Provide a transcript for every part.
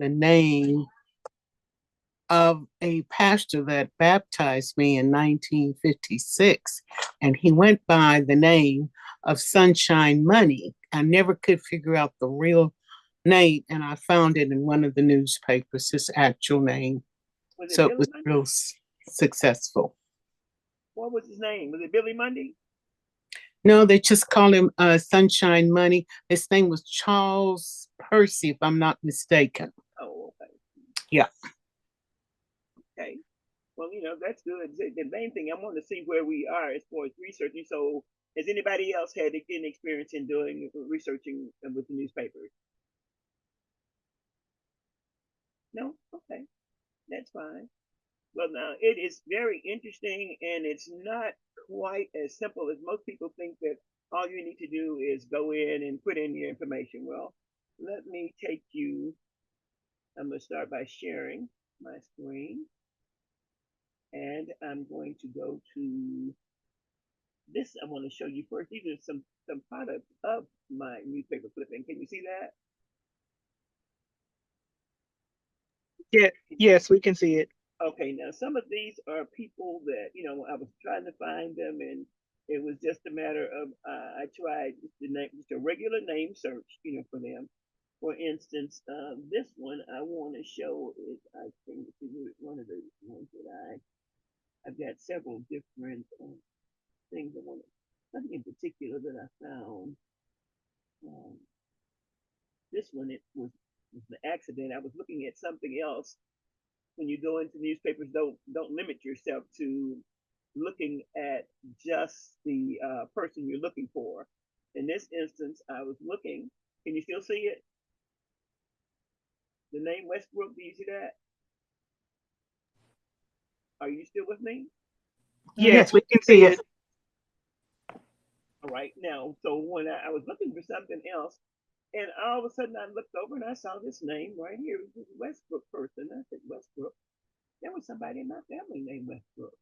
the name of a pastor that baptized me in 1956, and he went by the name of Sunshine Money. I never could figure out the real name, and I found it in one of the newspapers, his actual name. Was it So it Billy was Monday? real successful. What was his name? Was it Billy Monday? No, they just call him Sunshine Money. His name was Charles Percy, if I'm not mistaken. Oh, okay. Yeah. Okay. Well, that's good. The main thing, I want to see where we are as far as researching. So, has anybody else had any experience in doing researching with the newspapers? No? Okay. That's fine. Well, now, it is very interesting, and it's not quite as simple as most people think that all you need to do is go in and put in your information. Well, let me take you, I'm going to start by sharing my screen, and I'm going to go to this. I want to show you first. These are some products of my newspaper clipping. Can you see that? Yeah, yes, we can see it. Okay, now some of these are people that I was trying to find them, and it was just a matter of I tried just a regular name search, for them. For instance, this one I want to show is, I think it's one of the ones that I've got several different things I want to, nothing in particular that I found. Um, this one, it was an accident. I was looking at something else. When you go into newspapers, don't limit yourself to looking at just the person you're looking for. In this instance, I was looking. Can you still see it? The name Westbrook. Do you see that? Are you still with me? Yes, Mhm. we can see it. All right. Now, so when I was looking for something else, and all of a sudden I looked over and I saw this name right here. It was this Westbrook person. I said, Westbrook. There was somebody in my family named Westbrook.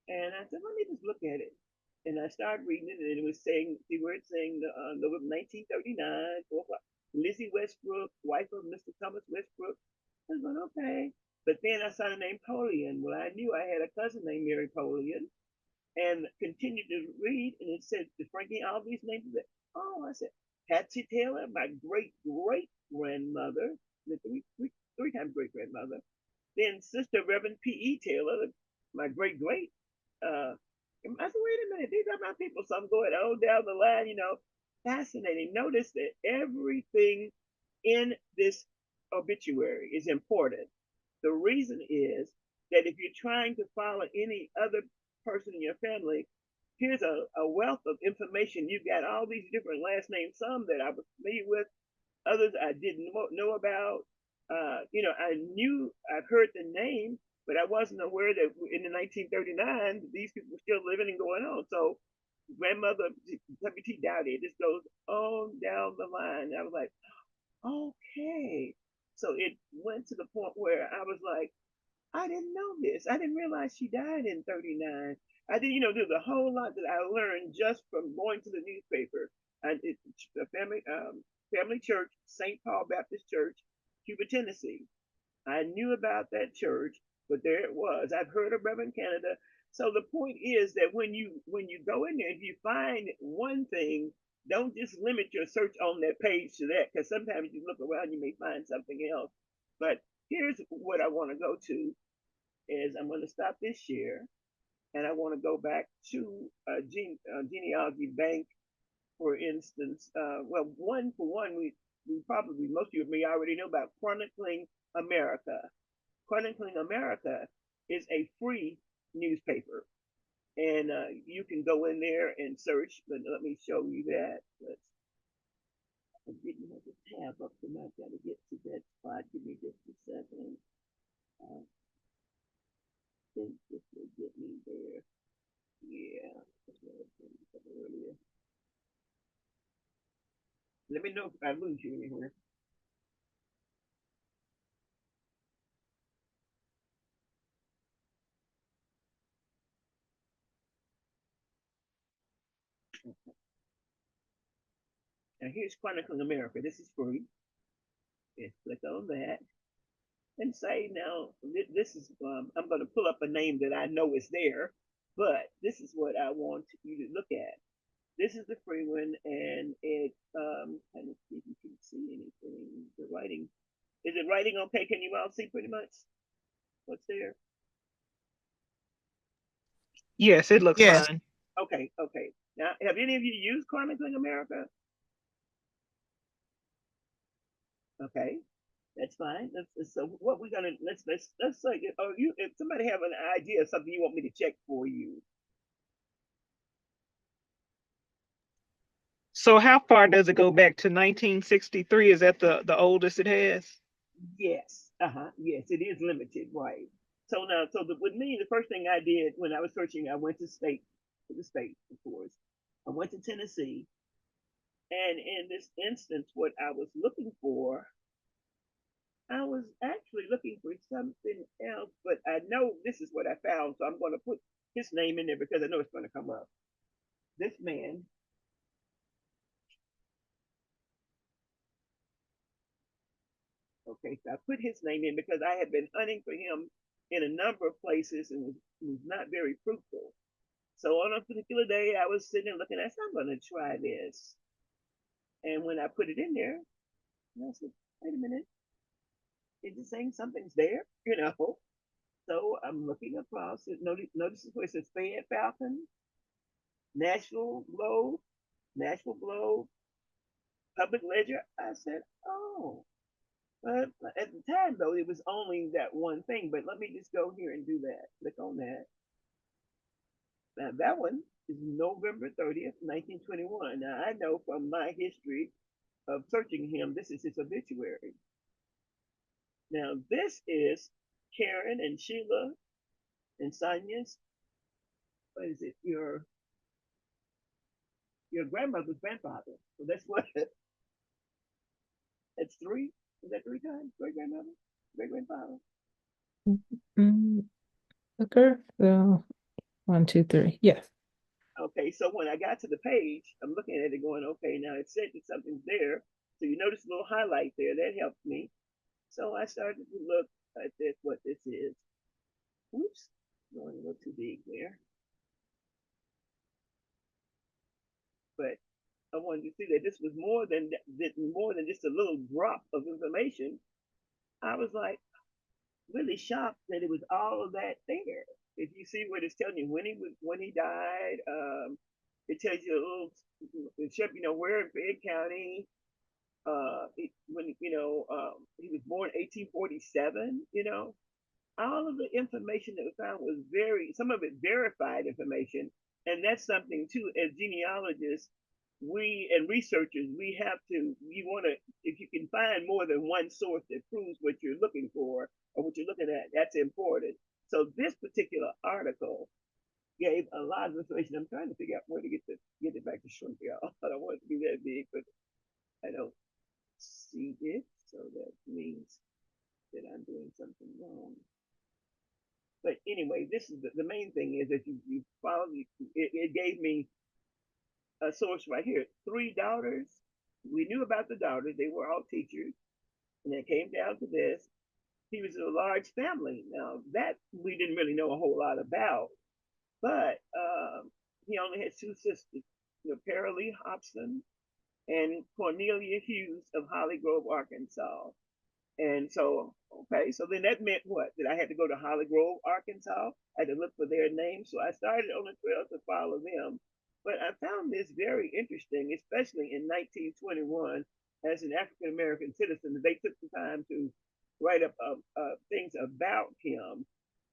And I said, let me just look at it. And I started reading it, and it was saying, see where it's saying, November 1939, Lizzie Westbrook, wife of Mr. Thomas Westbrook. I was going, okay. But then I saw the name Polian. Well, I knew I had a cousin named Mary Polian, and continued to read, and it said, Frankie, all these names. Oh, I said, Patsy Taylor, my great great grandmother, three times great grandmother. Then Sister Reverend P.E. Taylor, my great great. I said, wait a minute, these are my people. So I'm going on down the line, fascinating. Notice that everything in this obituary is important. The reason is that if you're trying to follow any other person in your family, here's a wealth of information. You've got all these different last names, some that I was familiar with, others I didn't know about. I knew I've heard the name, but I wasn't aware that in the 1939 these people were still living and going on. So grandmother W.T. Dowdy, it just goes on down the line. I was like, okay. So it went to the point where I was like, I didn't know this. I didn't realize she died in 39. I didn't, there's a whole lot that I learned just from going to the newspaper. And it's a family church, St. Paul Baptist Church, Cuba, Tennessee. I knew about that church, but there it was. I've heard of Reverend Canada. So the point is that when you go in there, if you find one thing, don't just limit your search on that page to that, because sometimes you look around, you may find something else. But here's what I want to go to is I'm going to stop this share, and I want to go back to genealogy bank, for instance. Well, one for one, we probably, most of you may already know about Chronicling America. Chronicling America is a free newspaper, and you can go in there and search. But let me show you that. I didn't have the tab up, so I've got to get to that spot. Give me just a second. I think this will get me there. Yeah, earlier. Let me know if I lose you anywhere. Now here's Chronicling America. This is free. and click on that and say, now, this is, I'm going to pull up a name that I know is there, but this is what I want you to look at. This is the free one, and it, kind of see if you can see anything. The writing, is it writing okay? Can you all see pretty much what's there? Yes, it looks Yes. fine. Okay, okay. Now, have any of you used Climate America? Okay, that's fine. So what we're gonna let's say, oh, you, if somebody have an idea of something you want me to check for you. So how far does it go back to 1963? Is that the oldest it has? Yes, yes, it is limited, right? So now, with me, the first thing I did when I was searching, I went to the state, of course. I went to Tennessee, and in this instance, what I was looking for, I was actually looking for something else, but I know this is what I found, so I'm going to put his name in there because I know it's going to come up. This man, okay, so I put his name in because I had been hunting for him in a number of places and was not very fruitful. So on a particular day, I was sitting and looking at, I'm going to try this. And when I put it in there, I said, wait a minute, is it saying something's there? You know? So I'm looking across. Notice where it says Fayette Falcon, Nashville Globe, Nashville Globe, Public Ledger. I said, oh. But at the time, though, it was only that one thing. But let me just go here and do that. Click on that. Now, that one is November 30th, 1921. Now, I know from my history of searching him, this is his obituary. Now, this is Karen and Sheila and Sonia's, what is it, your grandmother's grandfather. So that's what, that's three. Is that three times? Great grandmother? Great grandfather? Mm, Booker. So 1, 2, 3. Yes. Okay, so when I got to the page, I'm looking at it going, okay, now it said that something's there. So you notice a little highlight there. That helped me. So I started to look at this, what this is. Oops, going a little too big there. But I wanted to see that this was more than just a little drop of information. I was like really shocked that it was all of that there. If you see what it's telling you when he died, it tells you a little, where in Fayette County, when he was born 1847. All of the information that was found was some of it verified information, and that's something too. As genealogists, we and researchers, you want to, if you can find more than one source that proves what you're looking for or what you're looking at, that's important. So this particular article gave a lot of information. I'm trying to figure out where to get it back to shrink, y'all. I don't want it to be that big, but I don't see it, so that means that I'm doing something wrong. But anyway, this is the main thing is that you follow. It gave me a source right here. Three daughters. We knew about the daughters; they were all teachers, and it came down to this. He was in a large family. Now that we didn't really know a whole lot about, but he only had two sisters, Paralee Hobson and Cornelia Hughes of Holly Grove, Arkansas. And so, okay, so then that meant what? That I had to go to Holly Grove, Arkansas. I had to look for their names. So I started on the trail to follow them. But I found this very interesting, especially in 1921, as an African American citizen. They took the time to write up things about him.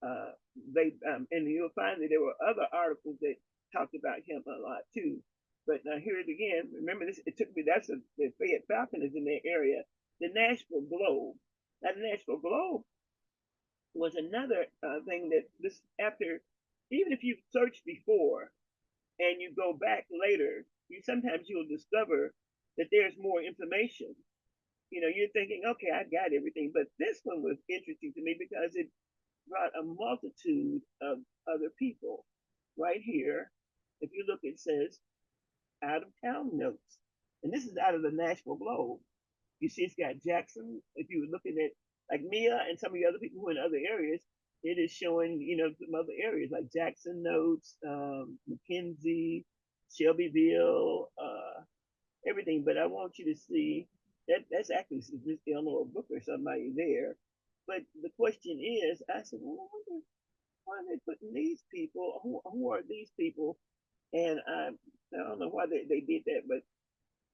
Uh, and you'll find that there were other articles that talked about him a lot too. But now here it again. Remember this? It took me. The Fayette Falcon is in their area. The Nashville Globe. Now, the Nashville Globe was another thing that this after, even if you've searched before and you go back later, you'll discover that there's more information. You're thinking, okay, I got everything, but this one was interesting to me because it brought a multitude of other people. Right here, if you look, it says out of town notes, and this is out of the Nashville Globe. You see, it's got Jackson. If you were looking at like Mia and some of the other people who are in other areas, it is showing, some other areas like Jackson Notes, McKenzie, Shelbyville, everything. But I want you to see that's actually Miss Eleanor Booker, somebody there. But the question is, I said, well, why are they putting these people? Who are these people? And I don't know why they did that, but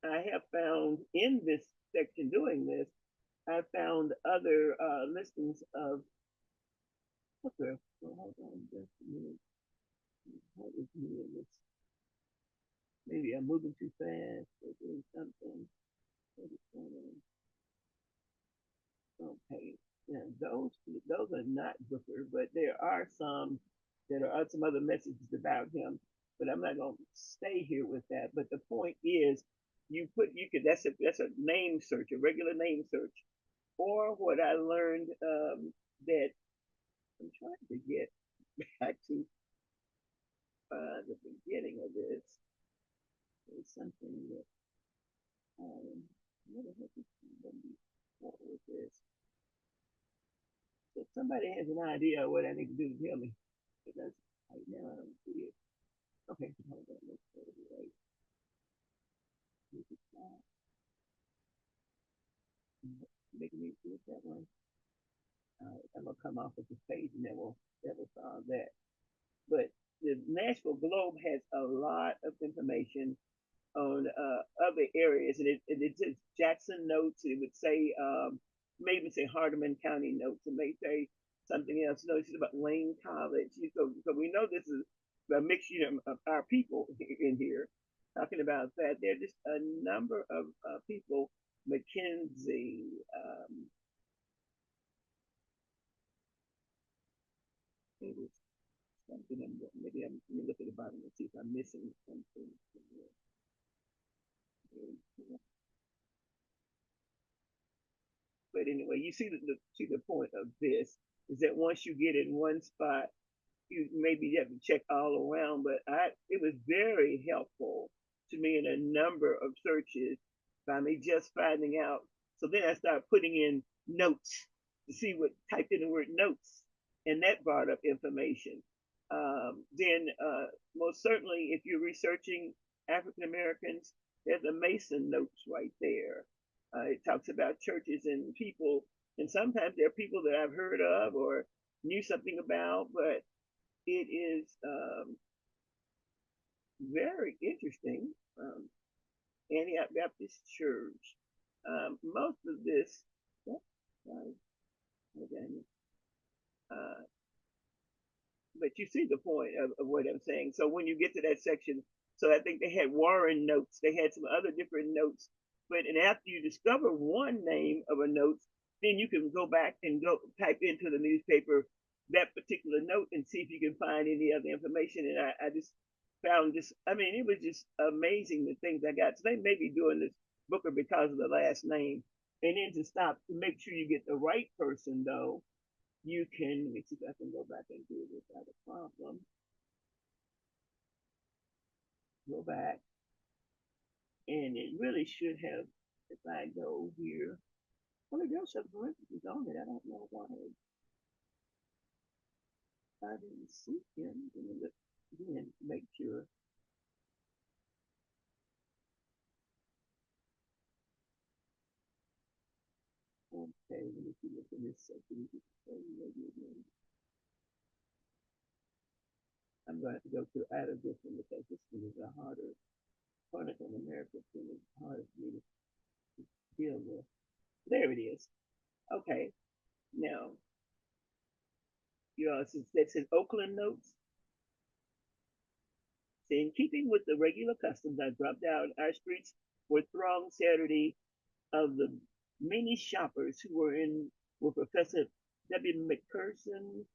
I have found in this section doing this, I found other listings of, okay, well, hold on just a minute. What is me in this? Maybe I'm moving too fast or doing something. What is going on? Okay, yeah, those are not Booker, but there are some that are some other messages about him. But I'm not gonna stay here with that. But the point is, you could that's a name search, a regular name search, or what I learned that I'm trying to get back to the beginning of this. There's something that what the heck is going to be with this? So if somebody has an idea of what I need to do to tell me, because right now I don't see it. Okay, hold on, let's go to the right. Making me do it that way. I'm gonna come off of this page and that will solve that. But the Nashville Globe has a lot of information on other areas, and it just Jackson Notes. It would say maybe say Hardeman County Notes. It may say something else. No, it's about Lane College. So we know this is a mixture of our people in here talking about that. There are just a number of people. McKenzie. Maybe something. Maybe let me look at the bottom and see if I'm missing something. But anyway, you see the point of this is that once you get in one spot, you maybe have to check all around. But it was very helpful to me in a number of searches by me just finding out. So then I started putting in notes to see what typed in the word notes, and that brought up information. Then most certainly, if you're researching African Americans, there's a Mason notes right there. It talks about churches and people, and sometimes there are people that I've heard of or knew something about, but it is very interesting. Antioch Baptist Church. Most of this, oh, sorry, but you see the point of what I'm saying. So when you get to that section, so I think they had Warren notes, they had some other different notes, but and after you discover one name of a note, then you can go back and go type into the newspaper that particular note and see if you can find any other information. And I just found this, I mean, it was just amazing the things I got. So they may be doing this Booker because of the last name. And then to stop to make sure you get the right person though, you can, let me see if I can go back and do it without a problem. Go back. And it really should have, if I go here, well, it does have parentheses on it. I don't know why I didn't see him. Let me look again to make sure. Okay, let me see what's in this section. I'm going to have to go to out of this one because this one is a harder Chronic in America thing is hard for me to deal with. There it is. Okay. Now, since that says Oakland notes, in keeping with the regular customs, I dropped out. Our streets were thronged Saturday of the many shoppers who were Professor W. McPherson,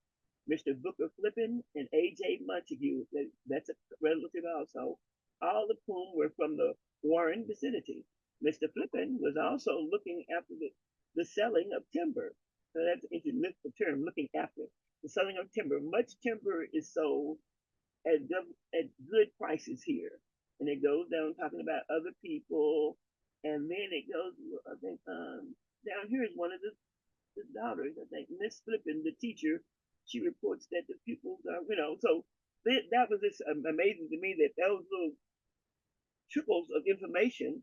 Mr. Booker Flippin, and A.J. Montague. That's a relative also, all of whom were from the Warren vicinity. Mr. Flippin was also looking after the selling of timber. So that's the term, looking after the selling of timber. Much timber is sold at good prices here. And it goes down talking about other people. And then it goes, I think, down here is one of the daughters, I think, Miss Flippin, the teacher. She reports that the pupils are, so that was just amazing to me that those little trickles of information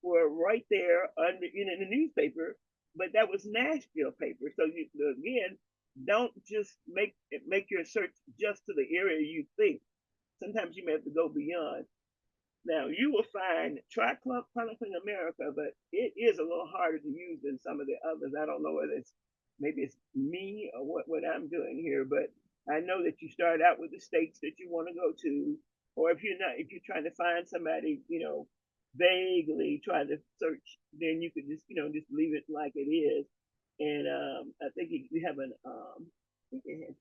were right there under in the newspaper, but that was Nashville paper. So you again, don't just make your search just to the area you think. Sometimes you may have to go beyond. Now you will find Try Chronicling America, but it is a little harder to use than some of the others. I don't know whether maybe it's me or what I'm doing here, but I know that you start out with the states that you want to go to, or if you're trying to find somebody, vaguely trying to search, then you could just leave it like it is. And I think you have I think it has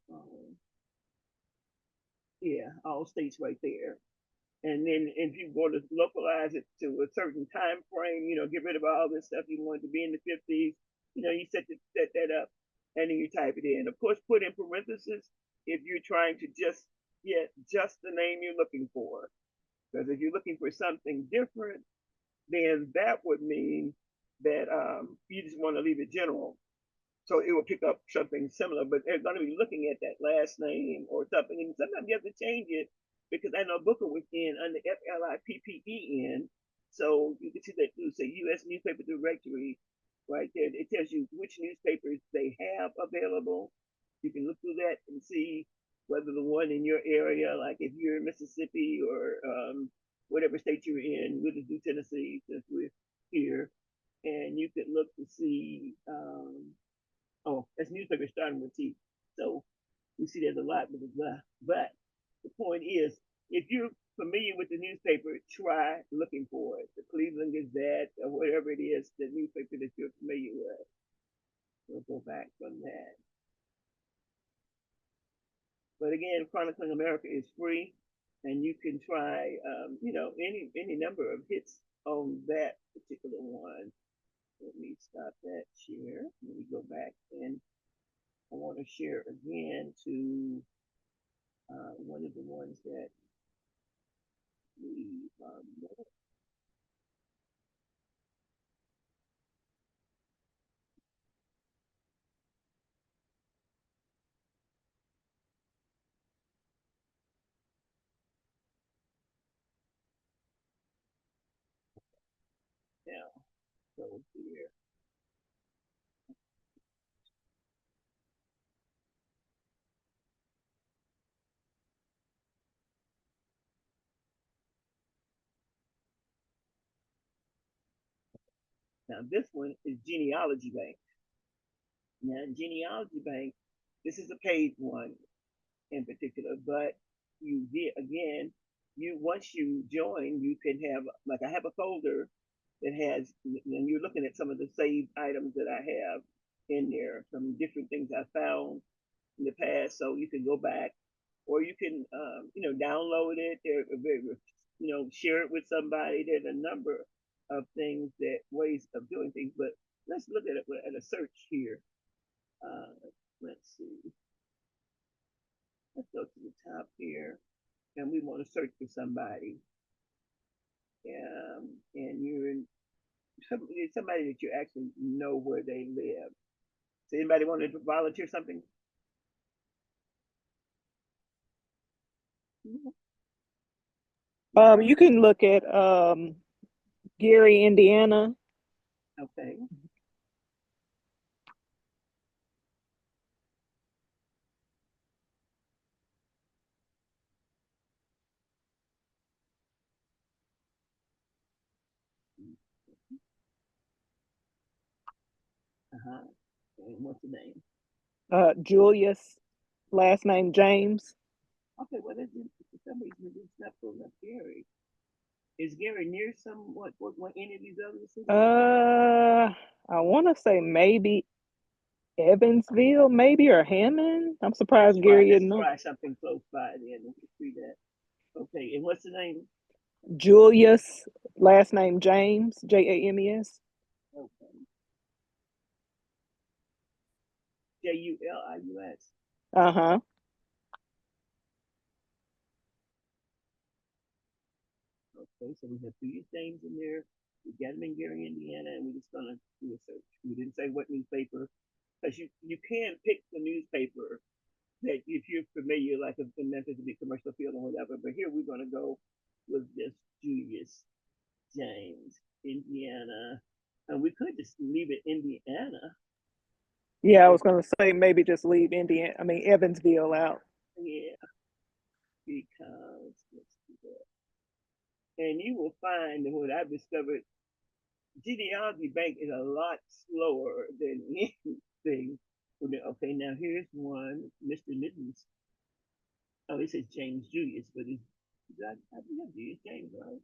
yeah, all states right there. And then if you want to localize it to a certain time frame, get rid of all this stuff you want to be in the 50s, you set that up and then you type it in. Of course, put in parentheses if you're trying to just get just the name you're looking for. Because if you're looking for something different, then that would mean that you just want to leave it general. So it will pick up something similar, but they're going to be looking at that last name or something. And sometimes you have to change it because I know Booker was in under FLIPPEN. So you can see that you say U.S. newspaper directory right there. It tells you which newspapers they have available. You can look through that and see whether the one in your area, like if you're in Mississippi or whatever state you're in, we'll just do Tennessee since we're here. And you could look to see oh, that's newspaper starting with T. So you see there's a lot with the blah. But the point is, if you're familiar with the newspaper, try looking for it. The Cleveland Gazette or whatever it is, the newspaper that you're familiar with. We'll go back from that. But again, Chronicling America is free, and you can try, any number of hits on that particular one. Let me stop that share. Let me go back and I want to share again to one of the ones that we now. So here. Now this one is Genealogy Bank. Now Genealogy Bank, this is a paid one in particular, but you get again, you once you join, you can have like I have a folder that has, and you're looking at some of the saved items that I have in there, some different things I found in the past. So you can go back, or you can, download it. Share it with somebody. There's a number of things that ways of doing things. But let's look at it at a search here. Let's see. Let's go to the top here, and we want to search for somebody. And you're in somebody that you actually know where they live. So anybody want to volunteer something? You can look at Gary, Indiana. Okay. Uh-huh. And what's the name? Julius, last name James. Okay, well, for some reason it's not pulling up Gary. Is Gary near what any of these other cities? I want to say maybe Evansville, maybe, or Hammond. I'm surprised Gary didn't know. Try something close by then. Let's see that. Okay, and what's the name? Julius, last name James, James. Okay. Julius. Uh-huh. Okay, so we have three names in there. We got them in Gary, Indiana, and we're just gonna do a search. We didn't say what newspaper, because you can pick the newspaper that if you're familiar, like in Memphis, would be Commercial Field or whatever. But here we're gonna go with just Julius James, Indiana, and we could just leave it Indiana. Yeah, I was gonna say maybe just leave Evansville out. Yeah, because let's do that. And you will find that what I've discovered, genealogy bank is a lot slower than anything. Okay, now here's one, Mr. Middens. Oh, it says James Julius, but I think that's Julius James, right?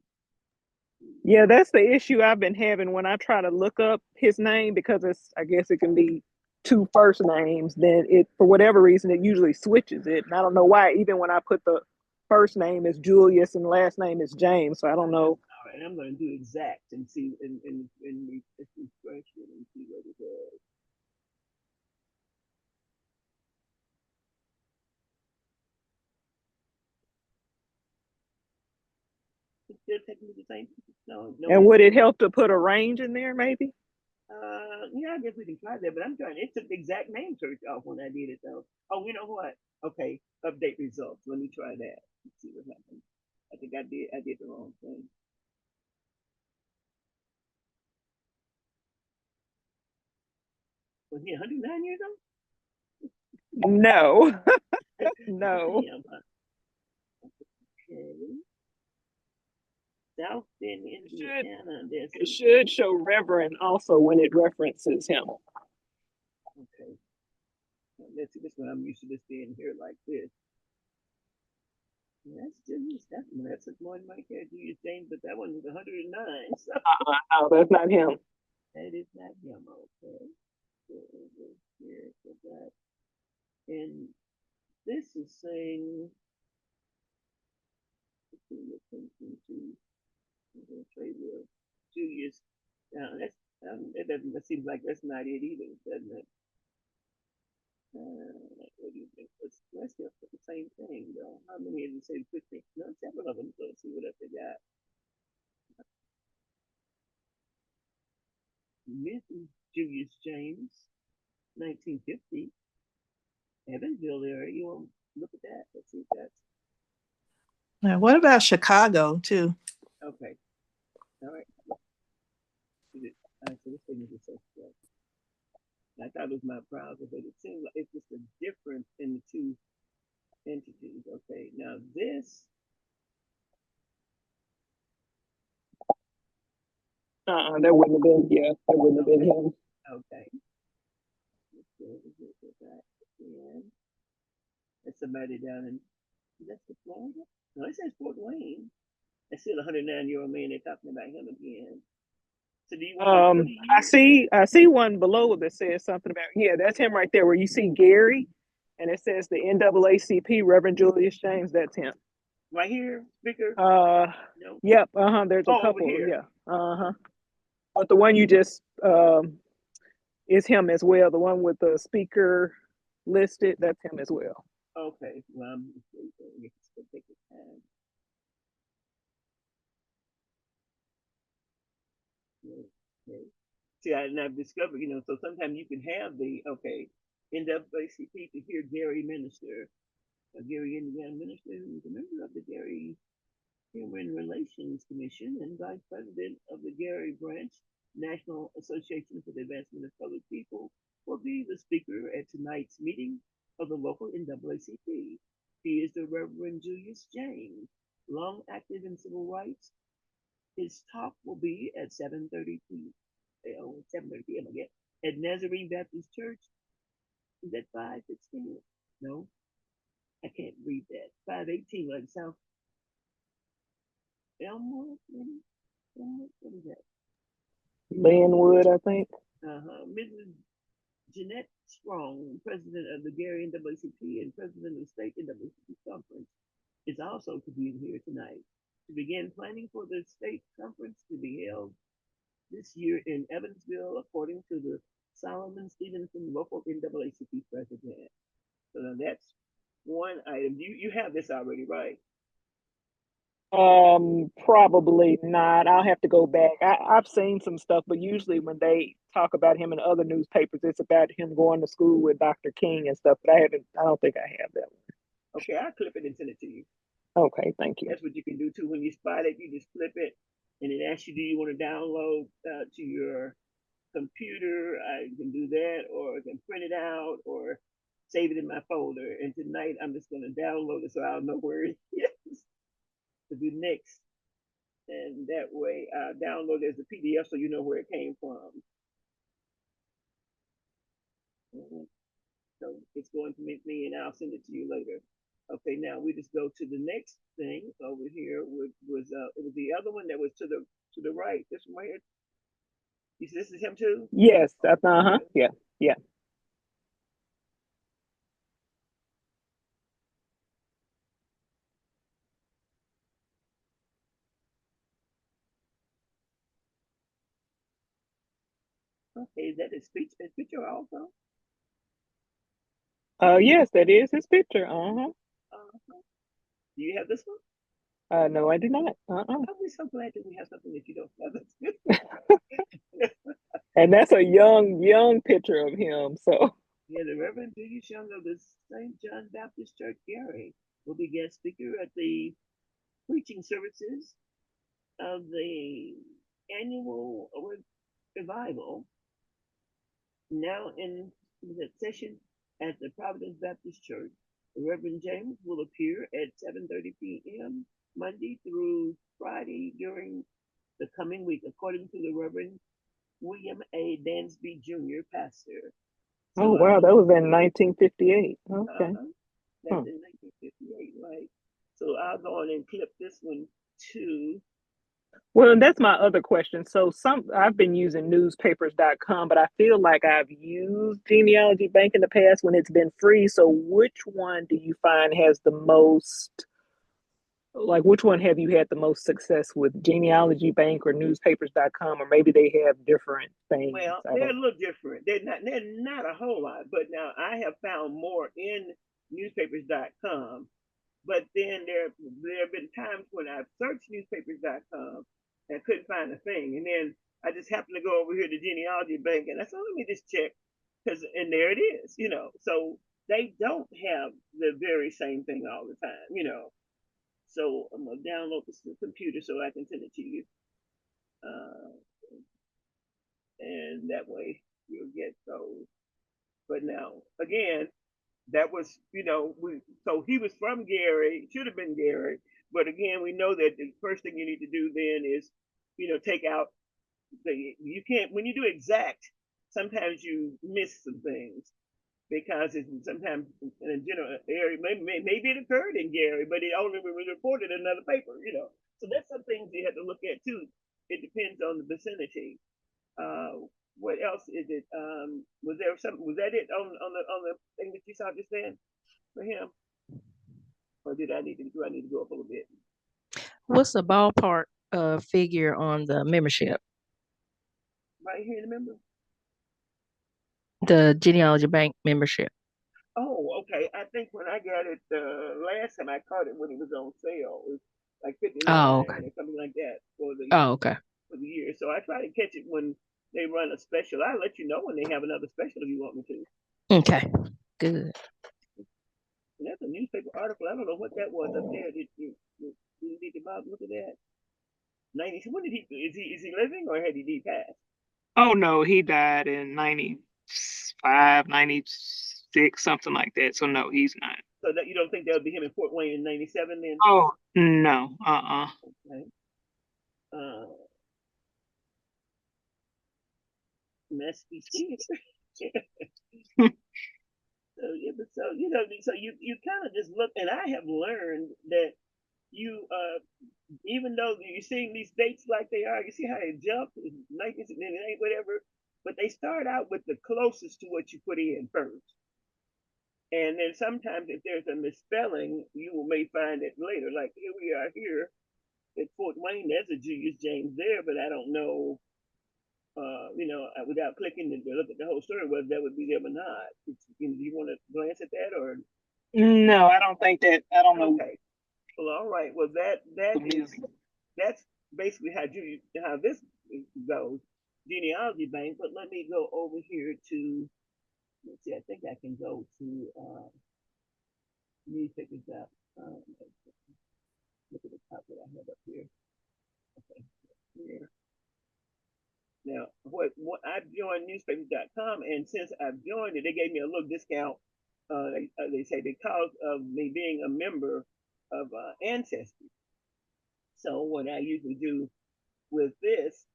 Yeah, that's the issue I've been having when I try to look up his name, because I guess it can be two first names. Then it, for whatever reason, it usually switches it. And I don't know why, even when I put the first name is Julius and last name is James. So I don't know. All right, I'm going to do exact and see, and refresh it and see what it does. It's still taking me the same. No, And would it help to put a range in there, maybe? Yeah, I guess we can try that, but I'm trying. It took the exact name search off when I did it, though. Oh, you know what? Okay, update results. Let me try that. Let's see what happens. I think I did the wrong thing. Was he 109 years old? No, no. Okay. South Bend, Indiana. It should show Reverend also when it references him. Okay. Let's see this one. I'm used to this being here like this. That's Julius. That's a one right there, Julius James, but that one was 109. So. No, that's not him. That is not him. Okay. So here for that. And this is saying Julius. That's that seems like that's not it either, doesn't it? What do you think? Let's just put the same thing though. How many of them say 15? No, several of them. So let's see what else they got. Mrs. Julius James, 1950. Evansville area. You want to look at that? Let's see if that's Now, what about Chicago too? okay. All right. So this thing is so slow. I thought it was my browser, but it seems like it's just a difference in the two entities. Okay, now this. That wouldn't have been. Yeah, that wouldn't have been him. Okay. That's somebody down in. That's the Florida. No, it says Fort Wayne. That's still a 109-year-old man. They're talking about him again. So do you want I see one below that says something about, yeah, that's him right there where you see Gary and it says the NAACP Reverend Julius James. That's him. right here, speaker? No. Yep. There's a couple. Yeah. But the one you just is him as well. The one with the speaker listed, that's him as well. Okay. Well, I'm just take your time. Okay. See, I've discovered, so sometimes you can have the NAACP to hear Gary minister, Gary Indiana minister, who's a member of the Gary Human Relations Commission and vice president of the Gary Branch National Association for the Advancement of Colored People, will be the speaker at tonight's meeting of the local NAACP. He is the Reverend Julius James, long active in civil rights. His talk will be at 7:30 p.m. I guess, at Nazarene Baptist Church. Is that 516? No, I can't read that. 518, like South Elmwood, maybe? What is that? Linwood, I think. Mrs. Jeanette Strong, president of the Gary NAACP and president of the state NAACP conference, is also to be here tonight to begin planning for the state conference to be held this year in Evansville, according to the Solomon Stevenson local NAACP president. So now that's one item. You have this already, right? Probably not. I'll have to go back. I've seen some stuff, but usually when they talk about him in other newspapers, it's about him going to school with Dr. King and stuff. But I don't think I have that Okay, I'll clip it and send it to you. one. Okay, thank you. That's what you can do too. When you spot it, you just flip it, and it asks you, do you want to download to your computer? I can do that, or I can print it out, or save it in my folder. And tonight, I'm just going to download it so I'll know where it is to do next. And that way, download it as a PDF so you know where it came from. Mhm. So it's going to meet me, and I'll send it to you later. Okay, now we just go to the next thing over here, which was it was the other one that was to the right. This one right here. You see, this is him too. Yes, uh-huh. Yeah, yeah. Okay, is that his picture also? Yes, that is his picture. Uh-huh. Uh-huh. Do you have this one? No, I do not. Uh-uh. I'm so glad that we have something that you don't have. And that's a young picture of him. So, Yeah, the Reverend Julius Young of the St. John Baptist Church, Gary, will be guest speaker at the preaching services of the annual revival now in the session at the Providence Baptist Church. The Reverend James will appear at 7:30 p.m. Monday through Friday during the coming week, according to the Reverend William A. Dansby Jr., pastor. oh So wow, that was in 1958. Okay. that's Huh. in 1958, right? So I'll go on and clip this one too. Well, and that's my other question. So I've been using newspapers.com, but I feel like I've used Genealogy Bank in the past when it's been free. So which one do you find has the most, like which one have you had the most success with, Genealogy Bank or newspapers.com, or maybe they have different things? Well, I they're don't. a little different. They're not a whole lot, but now I have found more in newspapers.com. But then there have been times when I've searched newspapers.com and couldn't find a thing, and then I just happened to go over here to Genealogy Bank, and I said, let me just check, and there it is. So they don't have the very same thing all the time. So I'm gonna download this to the computer so I can send it to you, uh, and that way you'll get those. But now again, that was so he was from Gary, should have been Gary, but again we know that the first thing you need to do then is take out you can't, when you do exact, sometimes you miss some things because it's sometimes in a general area, maybe it occurred in Gary, but it only was reported in another paper. So that's some things you have to look at too. It depends on the vicinity. What else is it? Was there something? Was that it on the thing that you saw just then for him, or do I need to go up a little bit? What's the ballpark figure on the membership? Right here, remember? The Genealogy Bank membership. Oh, okay. I think when I got it last time, I caught it when it was on sale. It was like 59 Oh, okay. or something like that Oh, okay. for the year. So I try to catch it when they run a special. I'll let you know when they have another special if you want me to. Okay. Good. And that's a newspaper article. I don't know what that was up there. Did you need to Bob look at that? 90. When did he? Is he living or had he passed? Oh no, he died in 95, 96, something like that. So no, he's not. So that you don't think that would be him in Fort Wayne in '97 then? Oh no, Okay. Uh, must be scared. So you kind of just look, and I have learned that you even though you're seeing these dates like they are, you see how they jump, 1978, whatever, but they start out with the closest to what you put in first. And then sometimes if there's a misspelling, you may find it later. Like here we are here at Fort Wayne, there's a Julius James there, but I don't know, without clicking to look at the whole story, whether that would be there or not. Do you want to glance at that or? no, I don't think that. I don't know. Okay. Well, all right. Well, that's basically how this goes, genealogy bank. But let me go over here to, let's see. I think I can go to newspapers. Look at the top that I have up here. Okay, here. Now, what I joined newspapers.com, and since I've joined it, they gave me a little discount. They say because of me being a member of Ancestry. So what I usually do with this,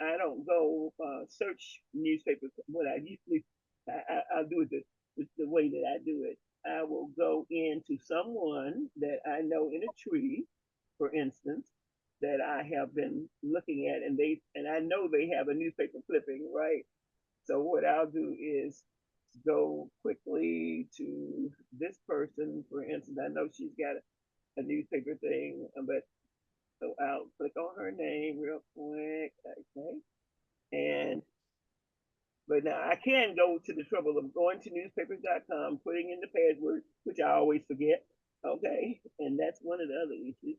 I don't go search newspapers. What I usually I'll do it the way that I do it. I will go into someone that I know in a tree, for instance, that I have been looking at, and I know they have a newspaper clipping, right? So what I'll do is go quickly to this person, for instance. I know she's got a newspaper thing, but so I'll click on her name real quick, okay? And but now I can go to the trouble of going to newspapers.com, putting in the password, which I always forget, okay? And that's one of the other issues.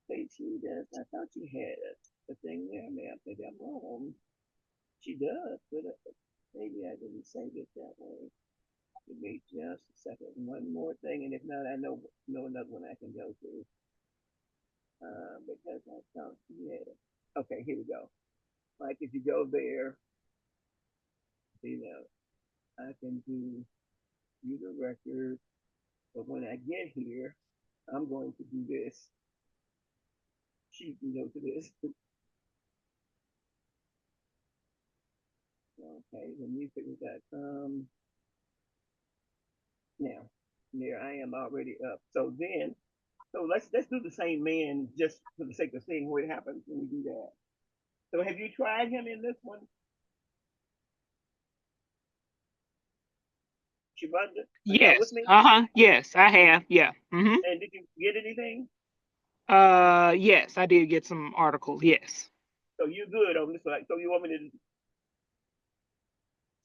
Hey, she does. I thought she had a thing there. Maybe I'm wrong. She does, but maybe I didn't save it that way. Give me just a second. One more thing, and if not, I know another one I can go to. Because I thought she had it. Okay, here we go. Like if you go there, you know, I can do the record, but when I get here, I'm going to do this. She can go to this. Okay, the newspaper.com. Now, there I am already up. So let's do the same man just for the sake of seeing what happens when we do that. So have you tried him in this one? Shavonda? Are y'all with Yes. me? Yes, I have. Yeah. And did you get anything? Yes, I did get some articles. Yes. So you good on this one? So you want me to?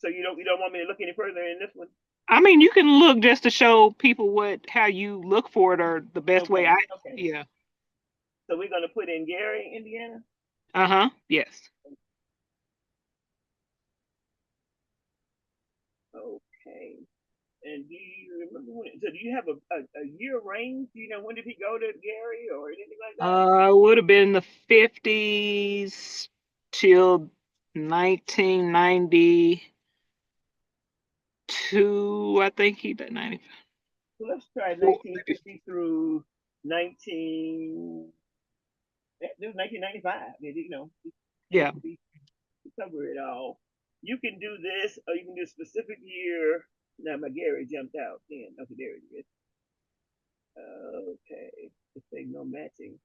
So you don't want me to look any further in this one? I mean, you can look just to show people how you look for it, or the best way. Okay. Yeah. So we're gonna put in Gary, Indiana. Yes. Okay. And do you remember when? So do you have a year range? Do you know when did he go to Gary or anything like that? Would have been the 50s till 1992. I think he did 95. So let's try 1950 through 19. It was 1995. Yeah. To cover it all. You can do this, or you can do a specific year. Now my Gary jumped out. Then okay, there it is. Okay, this thing no matching.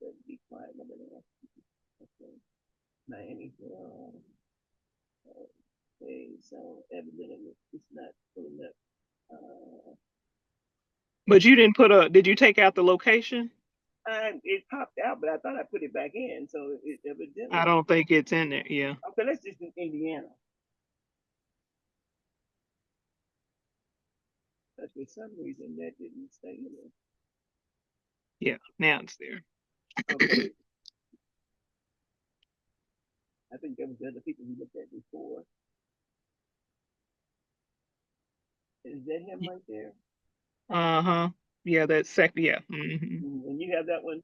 Let's be quiet a minute. Okay, Miami. Okay, so evidently it's not pulling up. But you didn't did you take out the location? It popped out, but I thought I put it back in, so it evidently. I don't think it's in there. Yeah. Okay, let's just do Indiana. But for some reason that didn't stay in there. Yeah, now it's there. Okay. I think there was other people we looked at before. Is that him right there? Yeah, that's second. Yeah. And you have that one?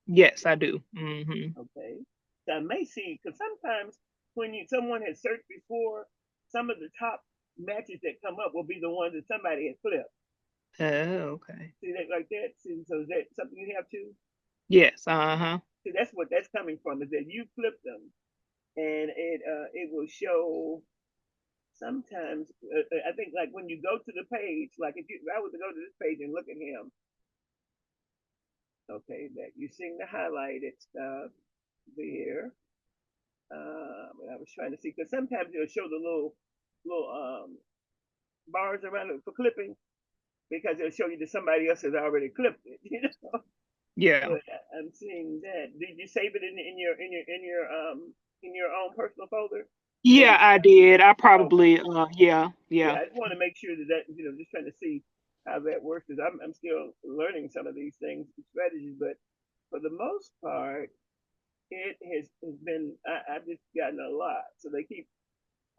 Yes, I do. Okay. So I may see, because sometimes when someone has searched before, some of the top matches that come up will be the ones that somebody has flipped. Oh, okay. See that like that? See, so is that something you have too? Yes. See, that's what that's coming from, is that you flip them, and it will show. Sometimes I think like when you go to the page, like if I was to go to this page and look at him, okay, that you seeing the highlighted stuff there. I was trying to see, because sometimes it'll show the little bars around it for clipping, because it'll show you that somebody else has already clipped it. Yeah. But I'm seeing that. Did you save it in your own personal folder? Yeah, I did. I probably Yeah, yeah. I just want to make sure that just trying to see. how that works. Because I'm still learning some of these things, strategies, but for the most part, it has been. I've just gotten a lot. So they keep.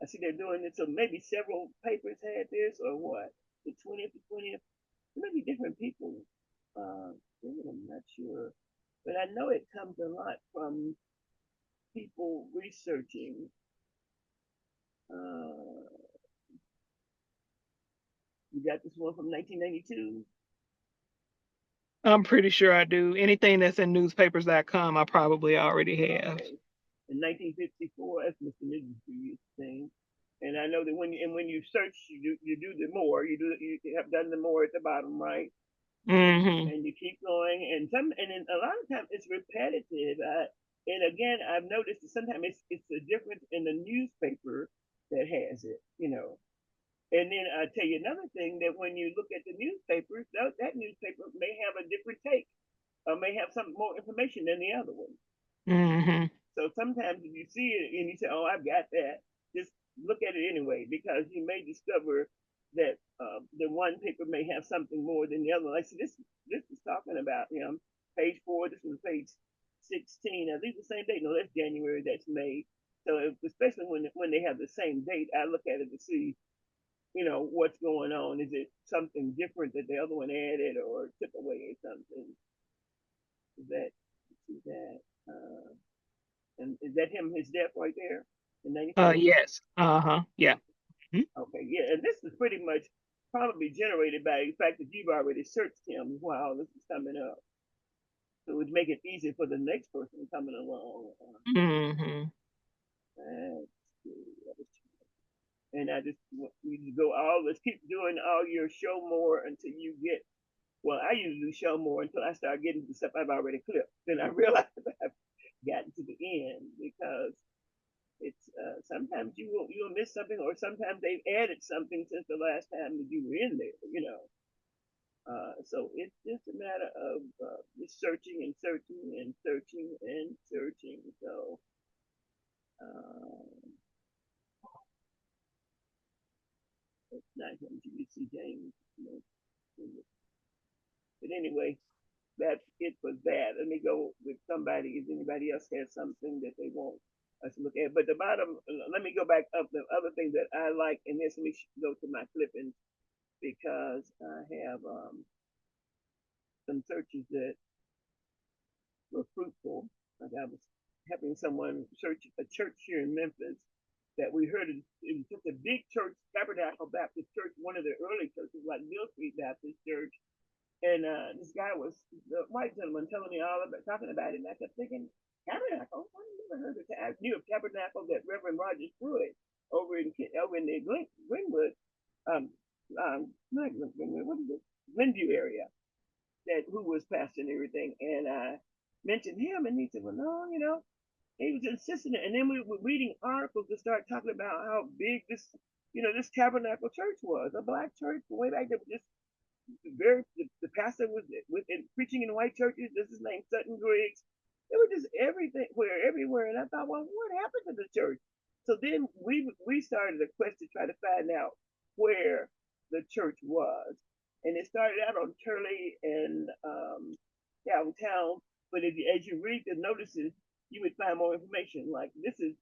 I see they're doing it. So maybe several papers had this or what? The 20th, the 20th. Maybe different people. I'm not sure, but I know it comes a lot from people researching. Uh, you got this one from 1992. I'm pretty sure I do. Anything that's in newspapers.com, I probably already have. Okay. In 1954, that's Mr. Newspaper thing. And I know that when you search, you do the more. You have done the more at the bottom, right? Mm-hmm. And you keep going, and then a lot of times it's repetitive. And again, I've noticed that sometimes it's a difference in the newspaper that has it, you know. And then I tell you another thing that when you look at the newspapers, that newspaper may have a different take, or may have some more information than the other one. Mm-hmm. So sometimes if you see it and you say, "Oh, I've got that," just look at it anyway, because you may discover that the one paper may have something more than the other. Like, see, this is talking about page 4. This was page 16. Are these the same date? No, that's January. That's May. So especially when they have the same date, I look at it to see what's going on. Is it something different that the other one added or took away or something? Is that and is that him, his death right there in 94? Yes. Uh-huh. Yeah. Mhm. Okay, yeah, and this is pretty much probably generated by the fact that you've already searched him while this is coming up. So it would make it easier for the next person coming along. Mm-hmm. And I just we go let's keep doing all your show more until you get. Well, I usually show more until I start getting to stuff I've already clipped. Then I realize I've gotten to the end, because it's sometimes you'll miss something, or sometimes they've added something since the last time that you were in there. So it's just a matter of just searching and searching and searching and searching. So uh, it's not him, GBC James. But anyway, that's it for that. Let me go with somebody. If anybody else has something that they want us to look at. But the bottom, let me go back up. The other thing that I like in this, let me go to my clippings, because I have some searches that were fruitful. Like I was helping someone search a church here in Memphis that we heard it was just a big church, Tabernacle Baptist Church, one of the early churches like Mill Street Baptist Church. And this guy was the white gentleman telling me all about talking about it, and I kept thinking, Tabernacle? I never heard of it. I knew of Tabernacle that Reverend Rogers Pruitt over in the Glenwood, not Glenwood, what is it? Glenview area, that who was pastor and everything. And I mentioned him, and he said, "Well, no, he was insistent." And then we were reading articles to start talking about how big this Tabernacle Church was, a black church way back there. Just the pastor was preaching in white churches. This is named Sutton Griggs. It was just everywhere. And I thought, well, what happened to the church? So then we started a quest to try to find out where the church was. And it started out on Turley and downtown. But as you read the notices, you would find more information. Like, this is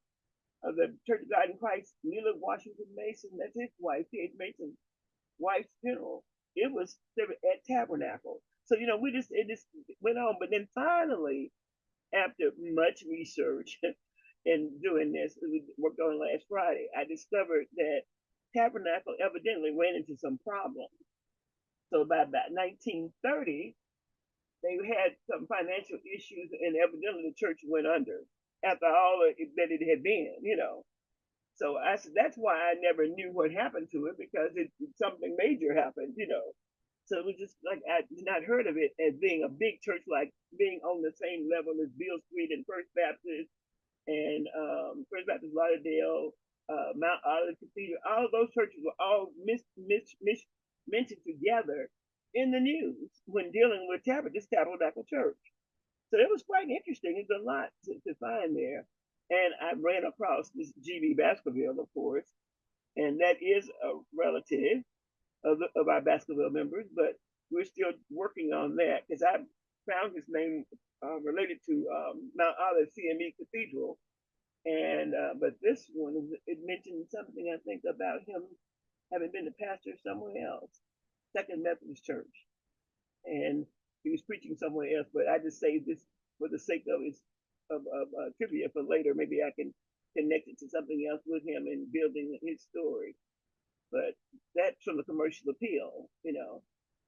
the Church of God in Christ, Neela Washington Mason. That's his wife, T.H. Mason's wife's funeral. It was at Tabernacle. So it just went on. But then finally, after much research and doing this, we worked on last Friday, I discovered that Tabernacle evidently ran into some problems. So by about 1930, they had some financial issues, and evidently the church went under after all that it had been. So I said, that's why I never knew what happened to it, because something major happened. So it was just like I did not heard of it as being a big church, like being on the same level as Beale Street and First Baptist and First Baptist Lauderdale, Mount Olive Cathedral. All of those churches were all mentioned together in the news when dealing with this Tabernacle Church. So it was quite interesting. It's a lot to find there. And I ran across this G.B. Baskerville, of course, and that is a relative. of our basketball members, but we're still working on that because I found his name related to Mount Olive CME Cathedral, and but this one it mentioned something I think about him having been a pastor somewhere else, Second Methodist Church, and he was preaching somewhere else. But I just say this for the sake of his of trivia for later. Maybe I can connect it to something else with him and building his story. But that's from the commercial appeal, you know.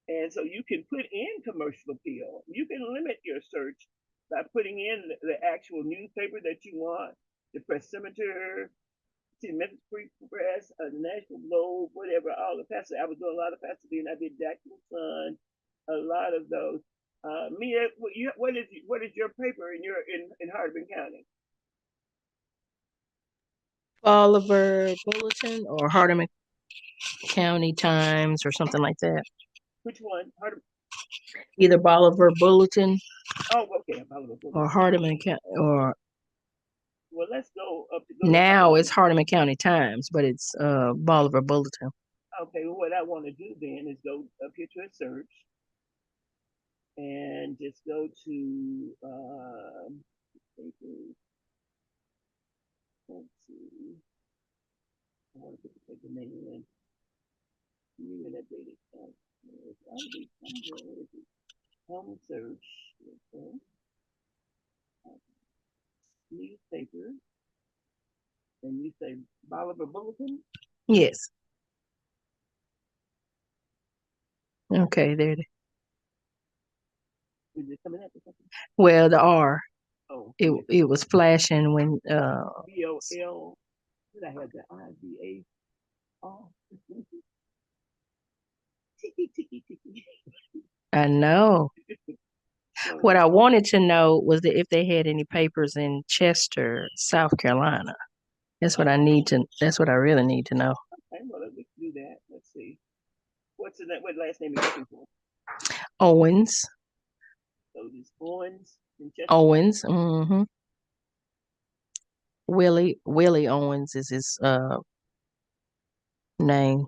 And so you can put in commercial appeal. You can limit your search by putting in the actual newspaper that you want, the press scimitar, the Memphis Free Press, the National Globe, whatever, all the passages. I was doing a lot of passages, and I did Jackson Sun, a lot of those. Mia, what is your paper in Hardin County? Bolivar Bulletin or Hardeman County Times or something like that. Which one? Hardin. Either Bolivar Bulletin Oh, okay, Bolivar Bulletin. or Hardeman County or well, let's go up to now it's Hardeman County Times, but it's Bolivar Bulletin. Okay, well, what I want to do then is go up here to a search and just go to let's see. I want to put the name in. New and updated. Home search. Okay. Newspaper. And you say Bolivar Bulletin? Yes. Okay, there it is. Is it coming up or something? Well, the R. Oh. It was flashing when BOL. Did I have the IBA? Oh. Tiki tiki tiki. I know. What I wanted to know was that if they had any papers in Chester, South Carolina. That's what I need to. That's what I really need to know. Okay, well, let's do that. Let's see. What last name are you looking for? Owens. So this Owens in Chester. Owens. Mm-hmm. Willie Owens is his name.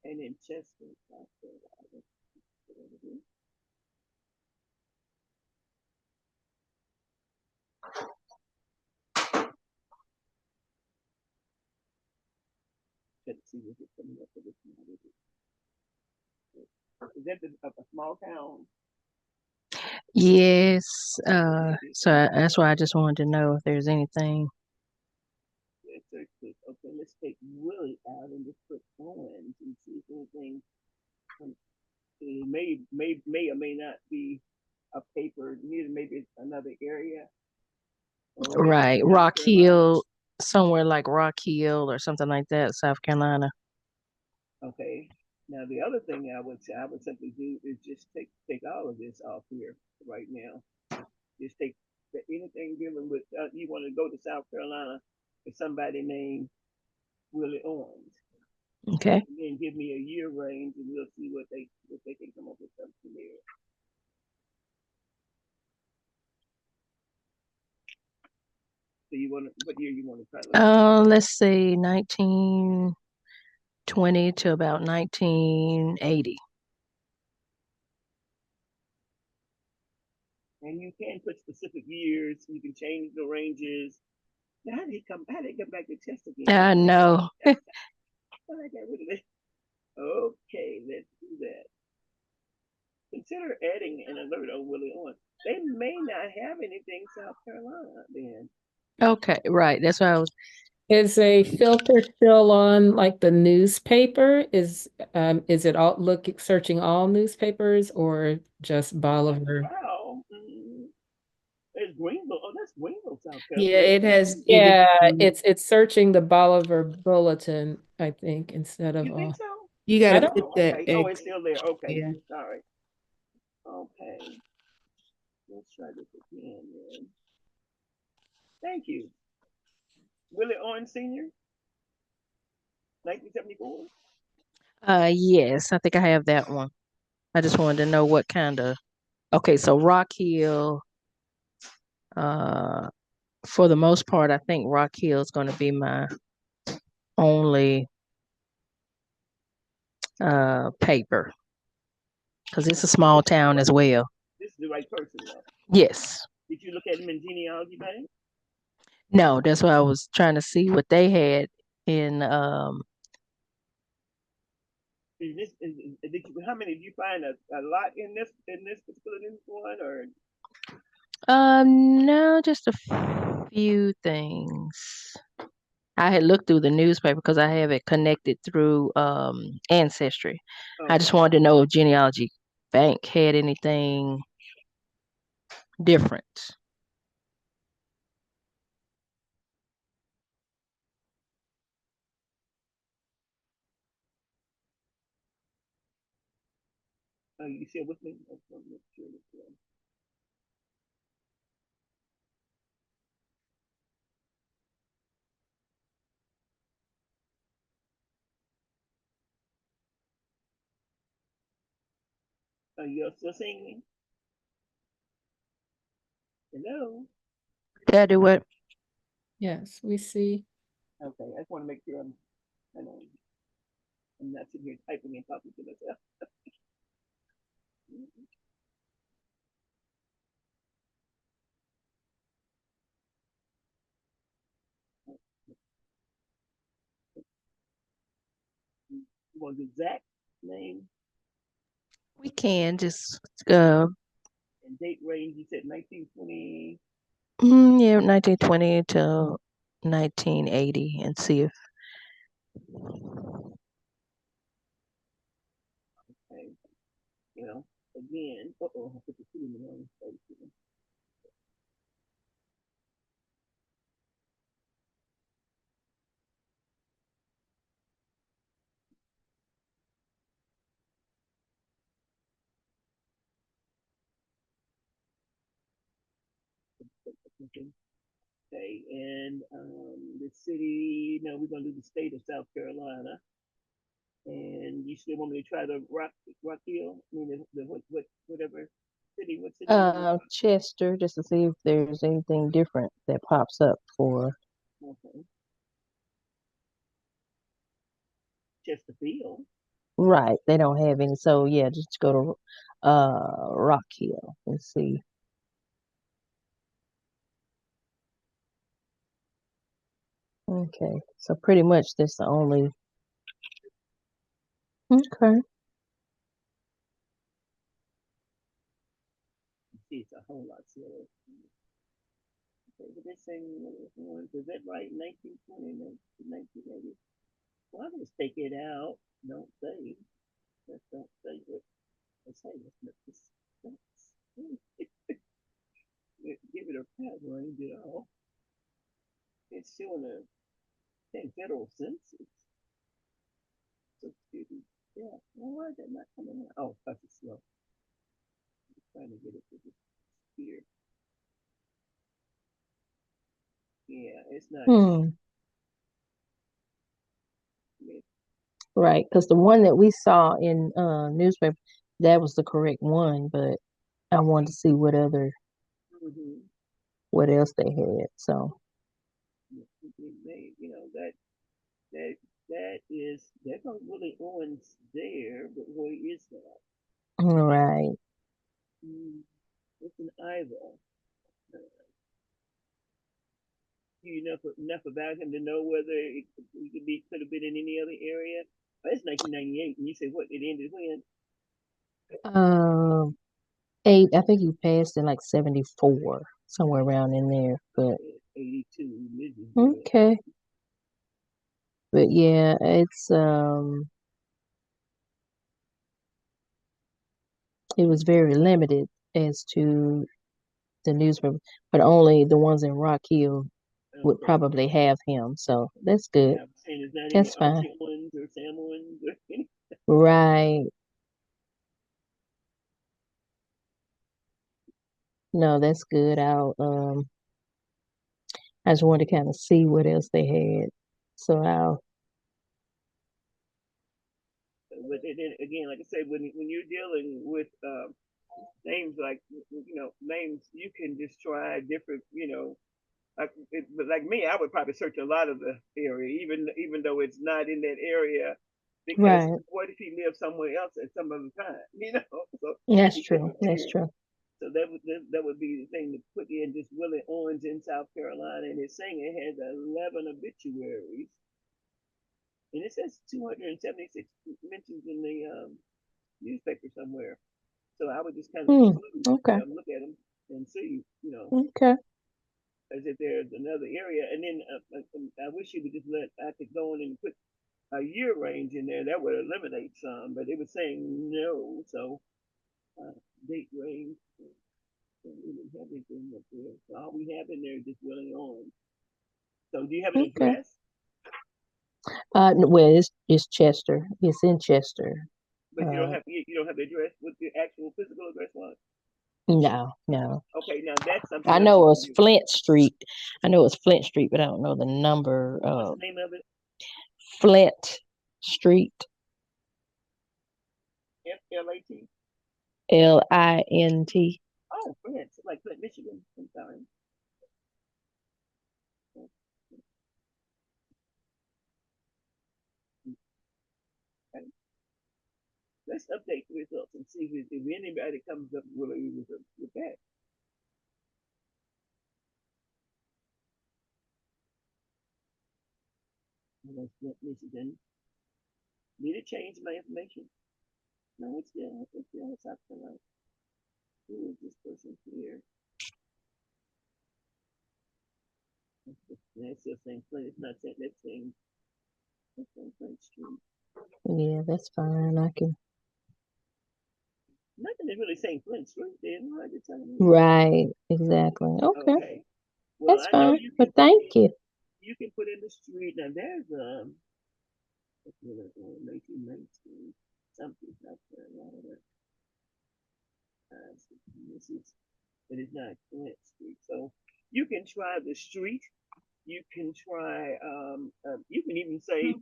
And in Chester, South Carolina. Let's see if it's coming up for this one. Is that a small town? Yes. So that's why I just wanted to know if there's anything. Okay, let's take Willie out and just put Owens and see if anything. It may or may not be a paper. Neither maybe it's another area. Right, Rock Hill, somewhere like Rock Hill or something like that, South Carolina. Okay. Now the other thing I would simply do is just take all of this off here right now. Just take anything dealing with you want to go to South Carolina with somebody named Willie Owens. Okay. And then give me a year range, and we'll see what they can come up with something there. So what year you want to try? Let's say 1920 to about 1980. And you can put specific years. You can change the ranges. Now, how did he come back to Chester again? I know. I got rid of it. Okay, let's do that. Consider adding an alert on Willie Owens. They may not have anything South Carolina then. Okay, right. That's why I was. Is a filter still on like the newspaper? Is it all searching all newspapers or just Bolivar? Wow. There's Greenville. Oh, that's Greenville, South Yeah, Carolina. it has. Yeah, it's searching the Bolivar Bulletin, I think, instead of You think so? You I got to don't. put that Okay. Oh, X. it's still there. Okay. Yeah. All right. Okay. Let's try this again, then. Thank you. Willie Owens Sr., 1974. Yes, I think I have that one. I just wanted to know what kind of. Okay, so Rock Hill. For the most part, I think Rock Hill is going to be my only paper because it's a small town as well. This is the right person, though. Yes. Did you look at him in genealogy bank? No, that's why I was trying to see what they had in How many did you find a lot in this particular one, or no, just a few things. I had looked through the newspaper because I have it connected through Ancestry. I just wanted to know if Genealogy Bank had anything different. you still with me? I want to make sure are you still seeing me? Hello. Did I do what? Yes, we see. Okay, I just want to make sure I know I'm not sitting here typing and talking to myself. You want the exact name We can just and date range? You said 1920. yeah, 1920 to 1980 and see if Okay, again. I put the two in the wrong place. Okay, and the city. No, we're gonna do the state of South Carolina. And you still want me to try the Rock Hill? I mean, whatever city. What city? Chester just to see if there's anything different that pops up for Okay, Chesterfield. right. They don't have any, so yeah, just go to Rock Hill and see. Okay, so pretty much that's the only. Okay. See, it's a whole lot slower. Okay, but they're saying, is that right? 1920, 1980. Well, I'll just take it out. Don't say. Let's don't say it. Let's say let's make this. Give it a pass range at all. It's showing a federal census. So students, yeah. Well, why is that not coming out? Oh, because it's slow. I'm trying to get it to here. Yeah, it's not. Yeah. Right, because the one that we saw in newspaper, that was the correct one, but I wanted to see what other Mm-hmm. what else they had. So That that is that's not really on there, but where is that? right. It's an Iowa. Do you know enough about him to know whether it could have been in any other area? Oh, it's 1998, and you say what? It ended when? Um, eight. I think he passed in like 74, somewhere around in there. But 82. okay. But yeah, it was very limited as to the newspaper, but only the ones in Rock Hill would Okay. probably have him. So that's good. Yeah, I'm saying there's not any That's fine. Archie ones or Sam ones or any. Right. No, that's good. I just wanted to kind of see what else they had. So I'll But then again, like I said, when you're dealing with names like names you can just try different. But like me, I would probably search a lot of the area, even though it's not in that area, because Right. what if he lived somewhere else at some other time? So That's it could true. That's appear. true. So that would be the thing to put in just Willie Owens in South Carolina, and it's saying it has 11 obituaries, and it says 276 mentions in the newspaper somewhere. So I would just kind of peruse, Okay. look at them and see, Okay. as if there's another area. And then I wish you would just I could go in and put a year range in there. That would eliminate some, but it was saying no. So uh, date range. We didn't have anything up there. So all we have in there is just Willie on. So do you have an Okay. address? Well, it's Chester. It's in Chester. But you don't have the address. What the actual physical address was? No, no. Okay, now that's something I else you know can it's do. Flint Street. I know it's Flint Street, but I don't know the number. What's the name of it? Flint Street, FLAT. Lint. Oh, Flint, like Flint, Michigan. I'm sorry. Okay. Let's update the results and see if anybody comes up with that. That's Flint, Michigan. Need to change my information. No, it's still South Carolina. Who is this person here? That's still saying Flint. It's not saying that's saying Flint Street. Yeah, that's fine. I can. Nothing is really saying Flint Street. Then why are you telling me? Right. Exactly. Okay. Okay. Well, That's I know fine. But thank you. you can put in the street. Now there's 1919 something South Carolina. This is, but it's not Flint Street. So you can try the street. You can try. You can even say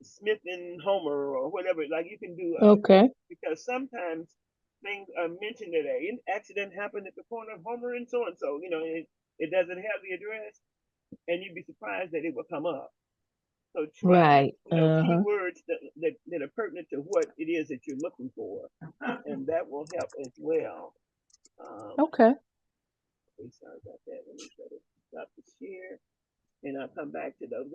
Smith and Homer or whatever. Like you can do Okay. because sometimes things are mentioned that an accident happened at the corner of Homer and so and so. It doesn't have the address, and you'd be surprised that it will come up. So try, Right. Uh-huh. keywords that are pertinent to what it is that you're looking for, and that will help as well. Okay. Sorry about that. Let me try to stop the share, and I'll come back to those.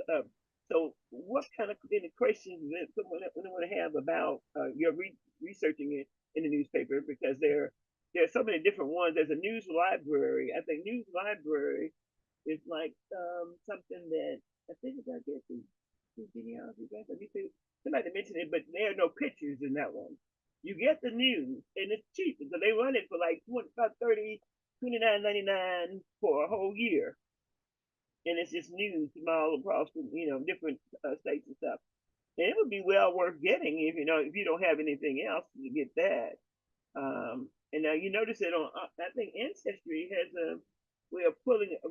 So, what kind of any questions that someone want to have about your researching it in the newspaper? Because there are so many different ones. There's a news library. I think news library is like something that I think it's out there through genealogy. Somebody mentioned it, but there are no pictures in that one. You get the news, and it's cheap. So they run it for like about 30, 29.99 for a whole year, and it's just news from all across the different states and stuff. And it would be well worth getting if you don't have anything else to get that. And now you notice that on I think Ancestry has a way of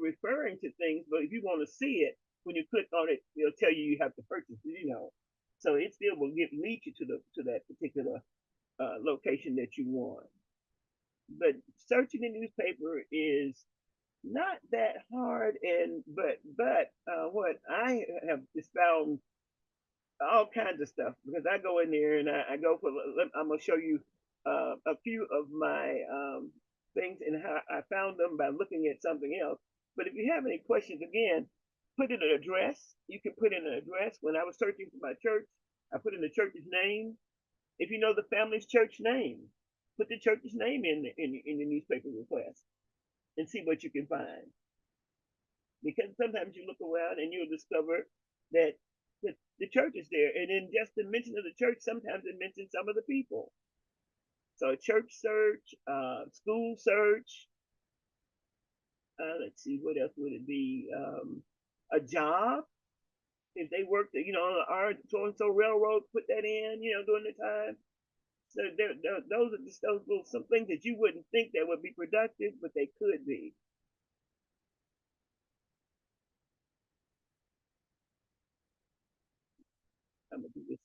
referring to things, but if you want to see it, when you click on it, it'll tell you have to purchase it. So it still will lead you to that particular location that you want. But searching the newspaper is not that hard, and but what I have just found all kinds of stuff because I go in there and I go for. I'm gonna show you a few of my things and how I found them by looking at something else. But if you have any questions, again, put in an address. You can put in an address. When I was searching for my church, I put in the church's name. If you know the family's church name, put the church's name in the newspaper request and see what you can find. Because sometimes you look around and you'll discover that the church is there. And in just the mention of the church, sometimes it mentions some of the people. So a church search, school search. Let's see, what else would it be? A job. If they worked, on our so and so railroad, put that in, during the time. So those are just those little some things that you wouldn't think that would be productive, but they could be. I'm gonna do this.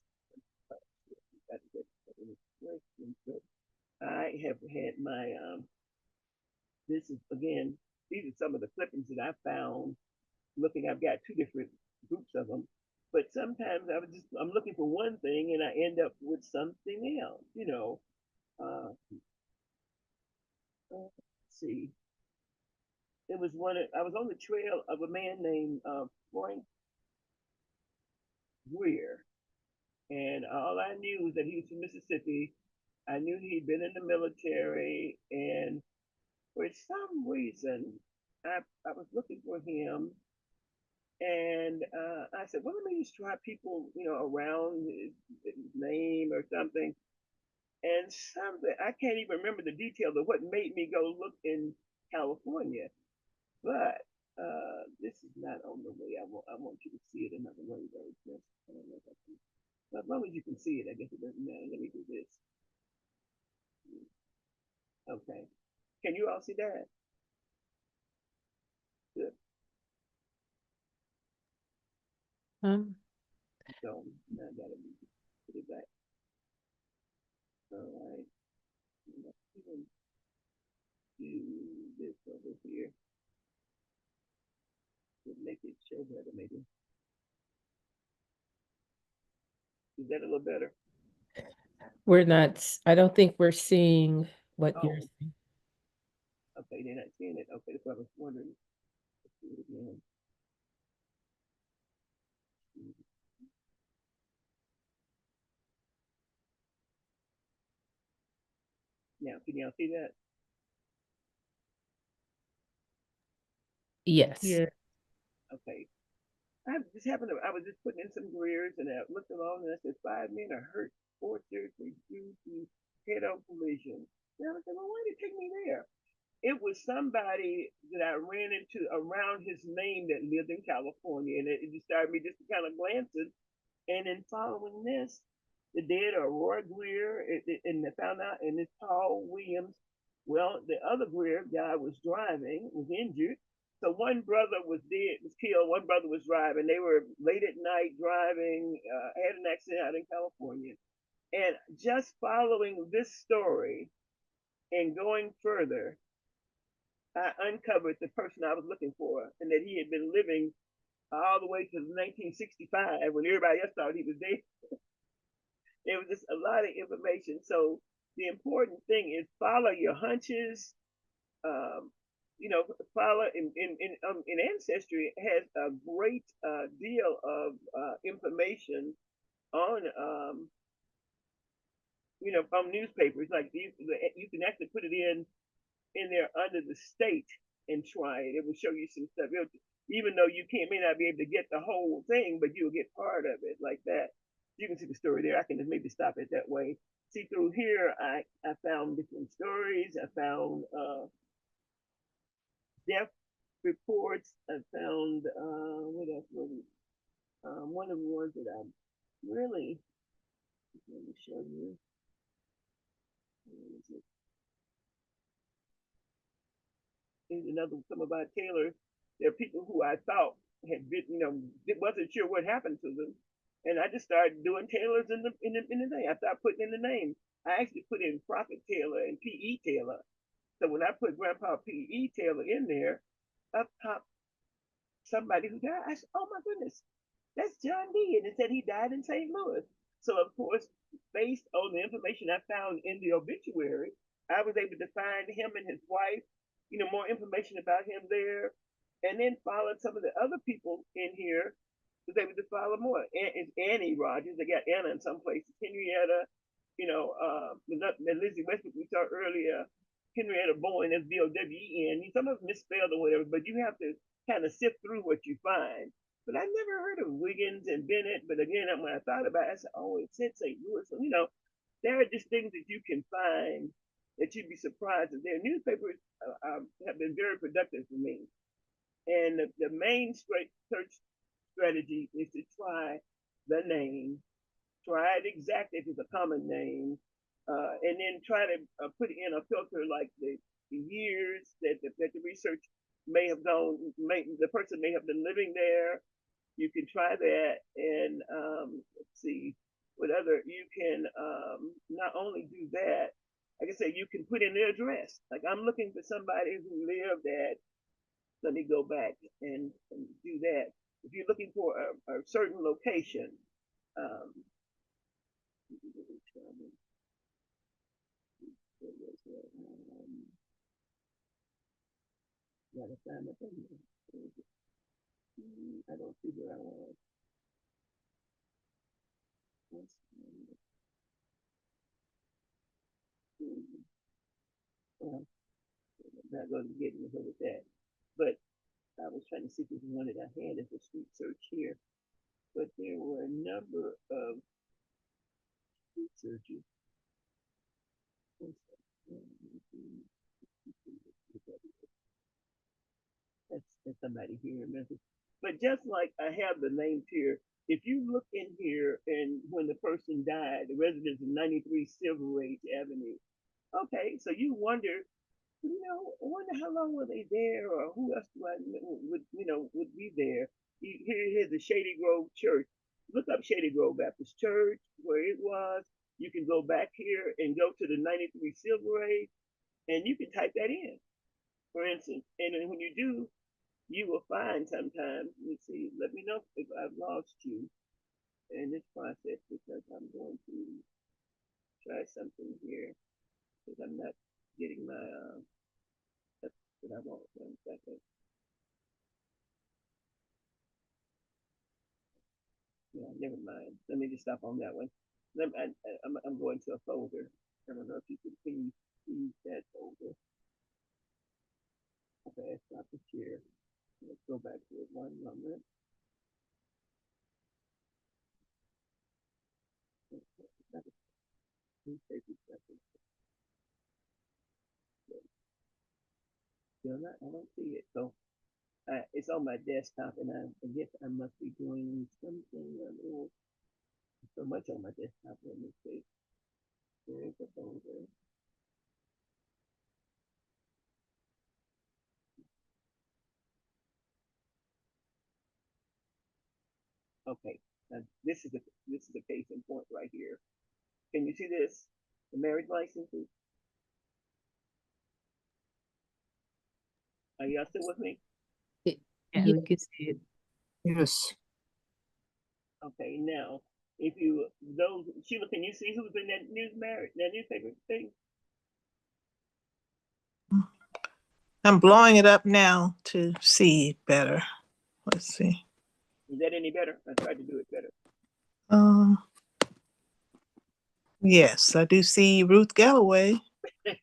I I have had my this is again, these are some of the clippings that I found looking. I've got two different groups of them, but sometimes I'm looking for one thing and I end up with something else, uh, let's see. It was I was on the trail of a man named Frank Greer, and all I knew was that he was from Mississippi. I knew he'd been in the military, and for some reason, I was looking for him, and I said, well, let me just try people, around his name or something. And something, I can't even remember the details of what made me go look in California. But this is not on the way. I want you to see it another way, though. Just, I don't know if I can, as long as you can see it, I guess it doesn't matter. Let me do this. Okay. Can you all see that? Good. So now I gotta put it back. All right. Let's do this over here to make it show better, maybe. Is that a little better? We're not, I don't think we're seeing what you're Oh, seeing. okay, they're not seeing it. Okay, that's what I was wondering. Let's do it again. Now, can y'all see that? Yes. Yeah. Okay. I was just putting in some careers and I looked along and I said, 5 men are hurt or seriously due to head-on collision. And I said, well, why did it take me there? It was somebody that I ran into around his name that lived in California. And it just started me just kind of glancing. And in following this, the dead are Roy Greer, and they found out, and it's Paul Williams. Well, the other Greer guy was driving, was injured. So one brother was dead, was killed. One brother was driving. They were late at night driving, had an accident out in California. And just following this story and going further, I uncovered the person I was looking for, and that he had been living all the way to 1965 when everybody else thought he was dead. It was just a lot of information. So the important thing is follow your hunches. Um, follow in Ancestry has a great deal of information on from newspapers. Like you can actually put it in there under the state and try it. It will show you some stuff. Even though you may not be able to get the whole thing, but you'll get part of it like that. You can see the story there. I can just maybe stop it that way. See through here, I found different stories. I found death reports. I found what else was it? One of the ones that I really let me show you. Here's another some about Taylor. There are people who I thought had been, wasn't sure what happened to them, and I just started doing Taylors in the name. I started putting in the name. I actually put in Prophet Taylor and P.E. Taylor. So when I put Grandpa P.E. Taylor in there, up popped somebody who died. I said, "Oh my goodness, that's John D." And it said he died in St. Louis. So of course, based on the information I found in the obituary, I was able to find him and his wife, more information about him there, and then followed some of the other people in here. Was able to follow more. It's Annie Rogers. They got Anna in some places. Henrietta, Lizzie Westbrook we saw earlier. Henrietta Bowen, S-B-O-W-E-N. Some of them misspelled or whatever, but you have to kind of sift through what you find. But I never heard of Wiggins and Bennett. But again, when I thought about it, I said, oh, it said St. Louis. So, there are just things that you can find that you'd be surprised that their newspapers have been very productive for me. And the main search strategy is to try the name, try it exactly if it's a common name, and then try to put in a filter like the years that the research may have gone, the person may have been living there. You can try that, and let's see what other you can not only do that. I like I said, you can put in the address. Like I'm looking for somebody who lived at, let me go back and do that. If you're looking for a certain location, um, gotta find my thing. I don't see where I was. Well, I'm not going to get into with that. But I was trying to see if there's one that I had as a street search here. But there were a number of street searches. That's somebody here in Memphis. But just like I have the names here, if you look in here and when the person died, the residence of 93 Silver Age Avenue. Okay, so you wonder, I wonder how long were they there, or who else do I know would be there. Here's the Shady Grove Church. Look up Shady Grove Baptist Church, where it was. You can go back here and go to the 93 Silver Age, and you can type that in, for instance. And then when you do, you will find sometimes, let me see, let me know if I've lost you in this process, because I'm going to try something here, because I'm not getting my, that's what I want. 1 second. Yeah, never mind. Let me just stop on that one. I'm going to a folder. I don't know if you can see that folder. Okay, stop it here. Let's go back to it 1 moment. I don't see it. So it's on my desktop, and I guess I must be doing something a little, so much on my desktop. Let me see. There's a folder. Okay, now this is a case in point right here. Can you see this? The marriage licenses. Are y'all still with me? Yeah, Yeah. we can see it. Yes. Okay, now Sheila, can you see who's in that newspaper thing? I'm blowing it up now to see better. Let's see. Is that any better? I tried to do it better. Um, yes, I do see Ruth Galloway. And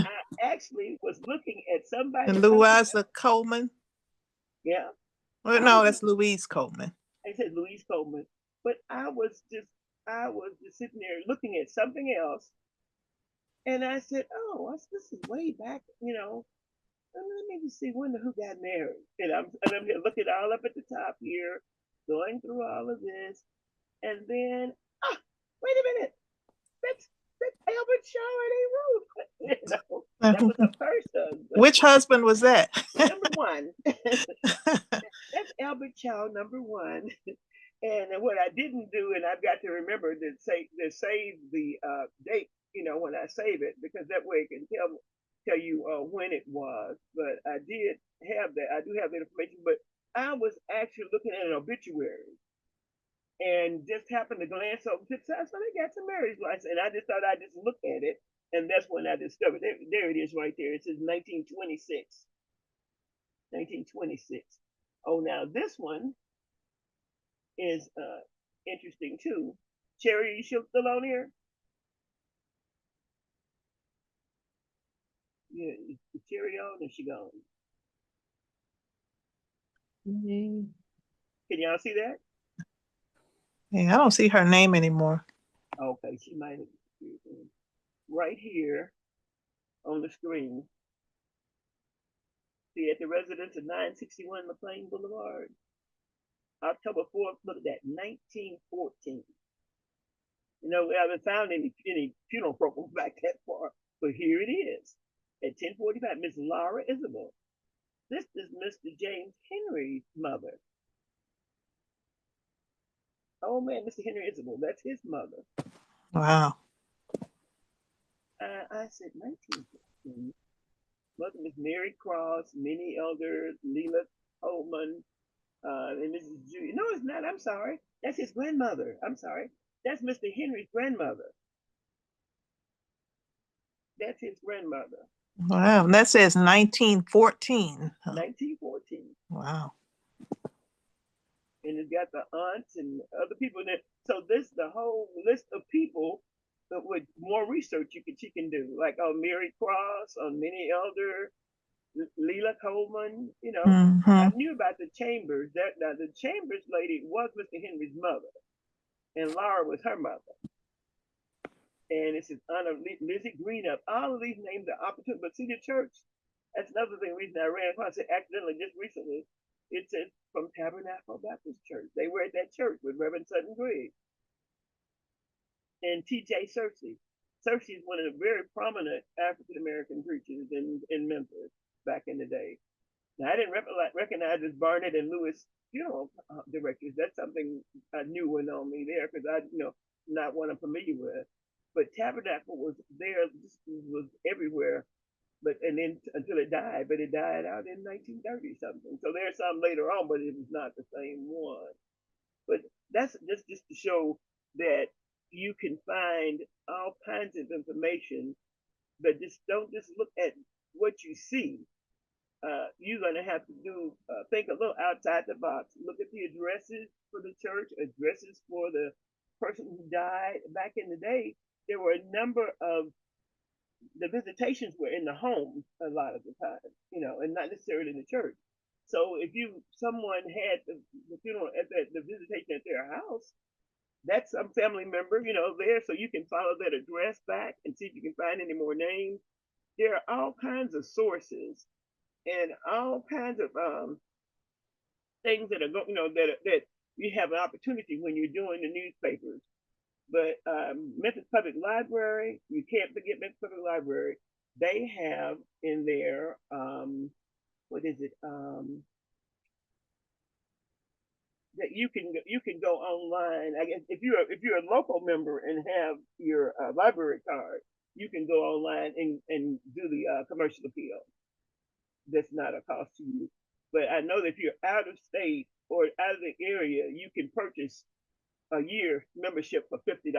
I actually was looking at somebody. And Louisa Coleman. Yeah. Well, no, that's Louise Coleman. I said Louise Coleman, but I was just sitting there looking at something else, and I said, "Oh, this is way back, Let me just see who got married." And I'm here looking all up at the top here, going through all of this, and then wait a minute, that's Albert Shaw and A. Ruth. That was her first husband. Which husband was that? Number one. That's Albert Chow, number one. And what I didn't do, and I've got to remember to save the date, when I save it, because that way it can tell you when it was. But I did have that. I do have that information. But I was actually looking at an obituary, and just happened to glance over to the side. So they got some marriage license, and I just thought I'd just look at it, and that's when I discovered it. There it is, right there. It says 1926. 1926. Oh, now this one is interesting too. Cherry, you still on here? Yeah, is Cherry on or she gone? Mm. Can y'all see that? Yeah, I don't see her name anymore. Okay, she might have right here on the screen. See, at the residence of 961 McLean Boulevard, October 4th. Look at that, 1914. I haven't found any funeral programs back that far, but here it is. At 10:45, Miss Laura Isabel. This is Mr. James Henry's mother. Oh man, Mr. Henry Isabel, that's his mother. Wow. I said 1914. Mother was Mary Cross, Minnie Elder, Leela Coleman, and Mrs. Judy. No, it's not. I'm sorry. That's his grandmother. I'm sorry. That's Mr. Henry's grandmother. That's his grandmother. Wow, and that says 1914. Huh. 1914. Wow. And it's got the aunts and other people in it. So this the whole list of people that with more research she can do, like Mary Cross, Minnie Elder, Leela Coleman. You know, I knew about the Chambers. That now the Chambers lady was Mr. Henry's mother, and Laura was her mother. And it's his Anna Lizzie Greenup. All of these names are opportune. But see the church. That's another thing. Reason I ran across it accidentally just recently. It says from Tabernacle Baptist Church. They were at that church with Reverend Sutton Griggs and T.J. Searcy. Searcy is one of the very prominent African American preachers in Memphis back in the day. Now I didn't recognize as Barnett and Lewis funeral directors. That's something a new one on me there because I not one I'm familiar with. But Tabernacle was there, was everywhere. But and then until it died, but it died out in 1930 something. So there's some later on, but it was not the same one. But that's just to show that you can find all kinds of information, but just don't just look at what you see. You're gonna have to think a little outside the box. Look at the addresses for the church, addresses for the person who died. Back in the day, there were a number of the visitations were in the home a lot of the time, and not necessarily in the church. So if someone had the funeral at the visitation at their house, that's some family member, there, so you can follow that address back and see if you can find any more names. There are all kinds of sources and all kinds of things that are going, that you have an opportunity when you're doing the newspapers. But Memphis Public Library, you can't forget Memphis Public Library. They have in there, what is it? That you can go online. I guess if you're a local member and have your library card, you can go online and do the commercial appeal. That's not a cost to you. But I know that if you're out of state or out of the area, you can purchase a year membership for $50.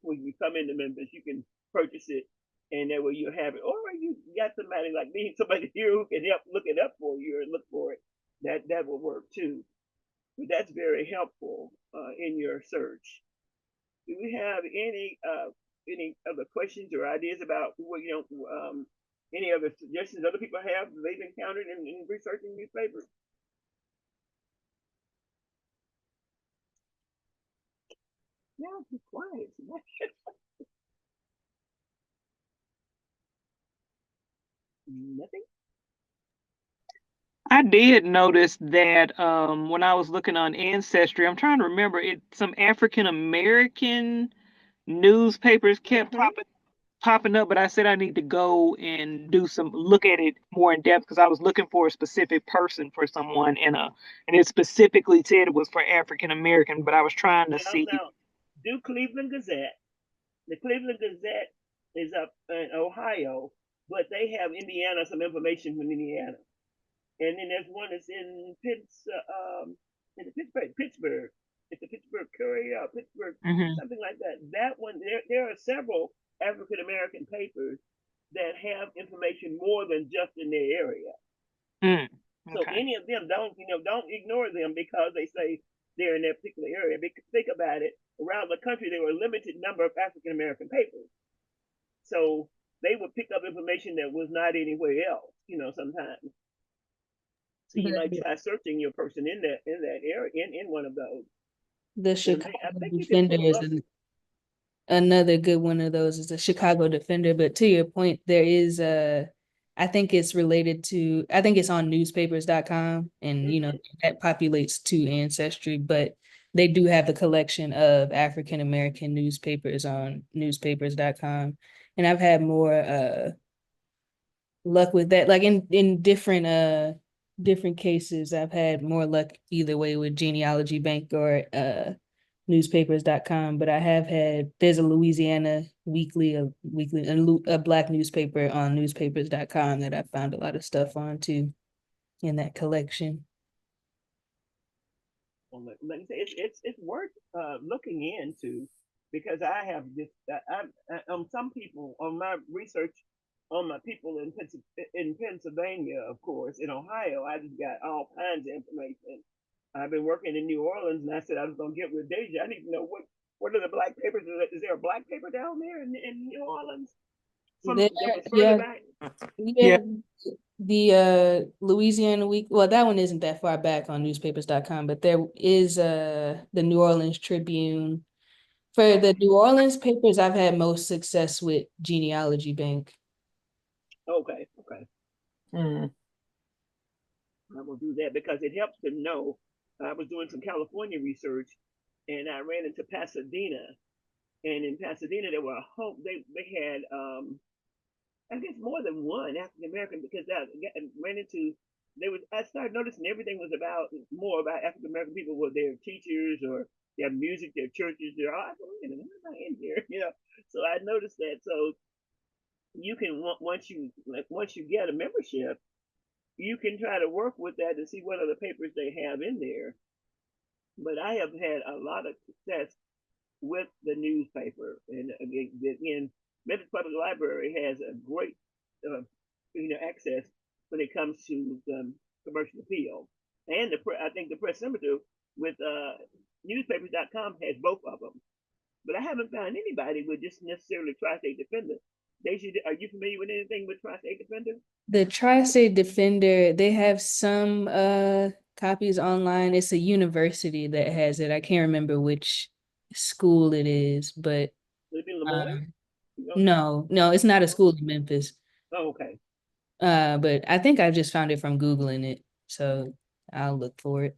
When you come into Memphis, you can purchase it, and that way you'll have it. Or you got somebody like me, somebody here who can help look it up for you or look for it. That will work too. But that's very helpful in your search. Do we have any other questions or ideas about what any other suggestions other people have they've encountered in researching newspapers? Yeah, be quiet. Nothing. I did notice that when I was looking on Ancestry, I'm trying to remember it. Some African American newspapers kept popping up, but I said I need to go and look at it more in depth because I was looking for a specific person for someone, and it specifically said it was for African American, but I was trying to see. Now, do Cleveland Gazette. The Cleveland Gazette is up in Ohio, but they have some information from Indiana. And then there's one that's in Pittsburgh. It's the Pittsburgh Courier, Pittsburgh, something like that. That one, there are several African American papers that have information more than just in their area. Okay. So any of them don't ignore them because they say they're in that particular area. Because think about it, around the country there were a limited number of African American papers. So they would pick up information that was not anywhere else, sometimes. So you might try searching your person in that area in one of those. The Chicago Defender is another good one of those. Is the Chicago Defender. But to your point, there is I think it's on newspapers.com, and that populates to Ancestry, but they do have the collection of African American newspapers on newspapers.com. And I've had more luck with that. Like in different cases, I've had more luck either way with Genealogy Bank or newspapers.com, but I have had, there's a Louisiana weekly, a Black newspaper on newspapers.com that I found a lot of stuff on too in that collection. Well, like I say, it's worth looking into, because I have this. Some people on my research on my people in Pennsylvania, of course, in Ohio, I just got all kinds of information. I've been working in New Orleans, and I said I was going to get with Deja. I need to know what are the black papers. Is there a black paper down there in New Orleans? There, That was further yeah, back. yeah. The Louisiana Week, well, that one isn't that far back on newspapers.com, but there is the New Orleans Tribune. For the New Orleans papers, I've had most success with Genealogy Bank. Okay. Mm. I will do that because it helps to know. I was doing some California research, and I ran into Pasadena. And in Pasadena, there were they had I guess more than one African American, because I ran into I started noticing everything was about more about African American people, were their teachers or their music, their churches. They're all, I thought, wait a minute, what am I in here? So I noticed that. So you can once you get a membership, you can try to work with that to see what other papers they have in there. But I have had a lot of success with the newspaper, and again, Memphis Public Library has a great, access when it comes to commercial appeal, and I think the press center with newspapers.com has both of them. But I haven't found anybody with just necessarily Tri-State Defender. Are you familiar with anything with Tri-State Defender? The Tri-State Defender, they have some copies online. It's a university that has it. I can't remember which school it is, but Would it be Lemoyne? no, it's not a school in Memphis. Oh, okay. But I think I just found it from Googling it, so I'll look for it.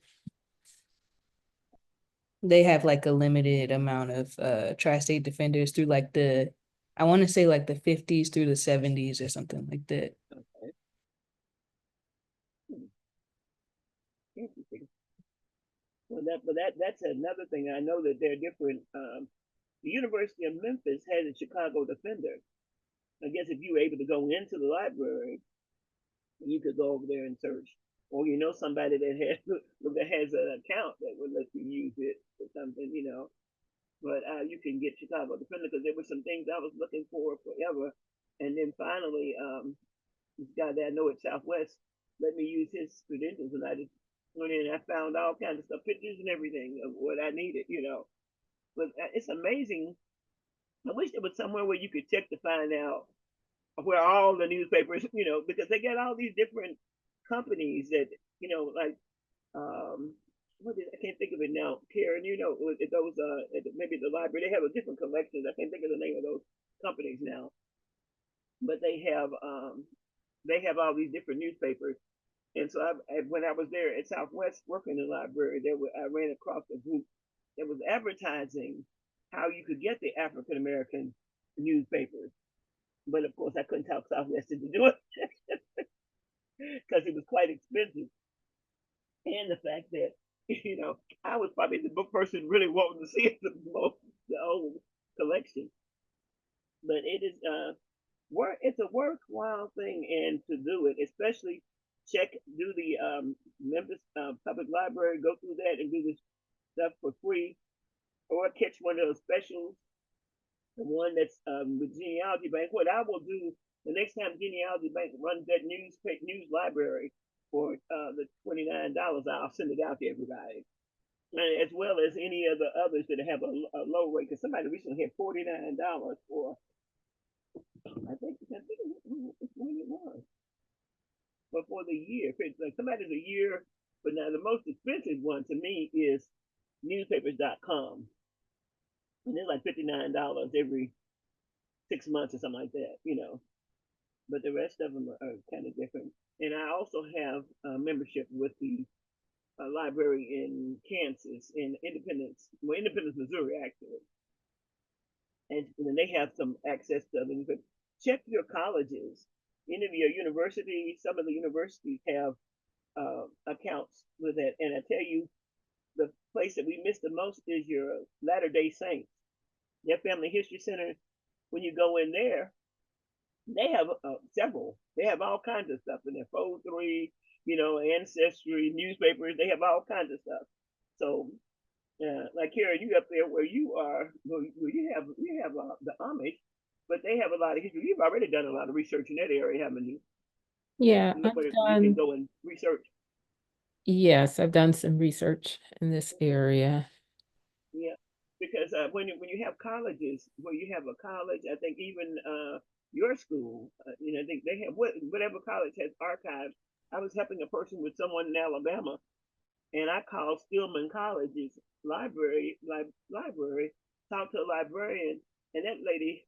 They have like a limited amount of Tri-State Defenders through like I want to say like the 50s through the 70s or something like that. Okay. Interesting. Well, that's another thing. I know that they're different. The University of Memphis has a Chicago Defender. I guess if you were able to go into the library, you could go over there and search, or somebody that has an account that would let you use it or something, But you can get Chicago Defender, because there were some things I was looking for forever, and then finally, this guy that I know at Southwest let me use his credentials, and I just went in and I found all kinds of stuff, pictures and everything of what I needed, But it's amazing. I wish there was somewhere where you could check to find out where all the newspapers, because they got all these different companies that, like, I can't think of it now. Karen, those maybe the library, they have a different collections. I can't think of the name of those companies now, but they have all these different newspapers. And so when I was there at Southwest working in the library, I ran across a group that was advertising how you could get the African American newspapers. But of course, I couldn't talk Southwest into do it because it was quite expensive. And the fact that, I was probably the book person really wanting to see the old collection. But it is it's a worthwhile thing, and to do it, especially do the Memphis Public Library, go through that and do this stuff for free, or catch one of those specials, the one that's with Genealogy Bank. What I will do the next time Genealogy Bank runs that news library for the $29, I'll send it out to everybody, as well as any of the others that have a low rate. Because somebody recently had $49 for, I think when it was, but for the year. Like somebody's a year, but now the most expensive one to me is newspapers.com, and it's like $59 every 6 months or something like that, But the rest of them are kind of different. And I also have a membership with the library in Kansas, in Independence, Missouri, actually. And then they have some access to them. But check your colleges. Any of your universities, some of the universities have accounts with that. And I tell you, the place that we miss the most is your Latter-day Saints. Their Family History Center, when you go in there, they have several. They have all kinds of stuff in there. Forestry, ancestry, newspapers. They have all kinds of stuff. So, like Kara, you up there where you are, where you have the Amish, but they have a lot of history. You've already done a lot of research in that area, haven't you? Yeah, You can go and research. yes, I've done some research in this area. Yeah, because when you have colleges, where you have a college, I think even your school, I think they have whatever college has archives. I was helping a person with someone in Alabama, and I called Stillman College's library, talked to a librarian, and that lady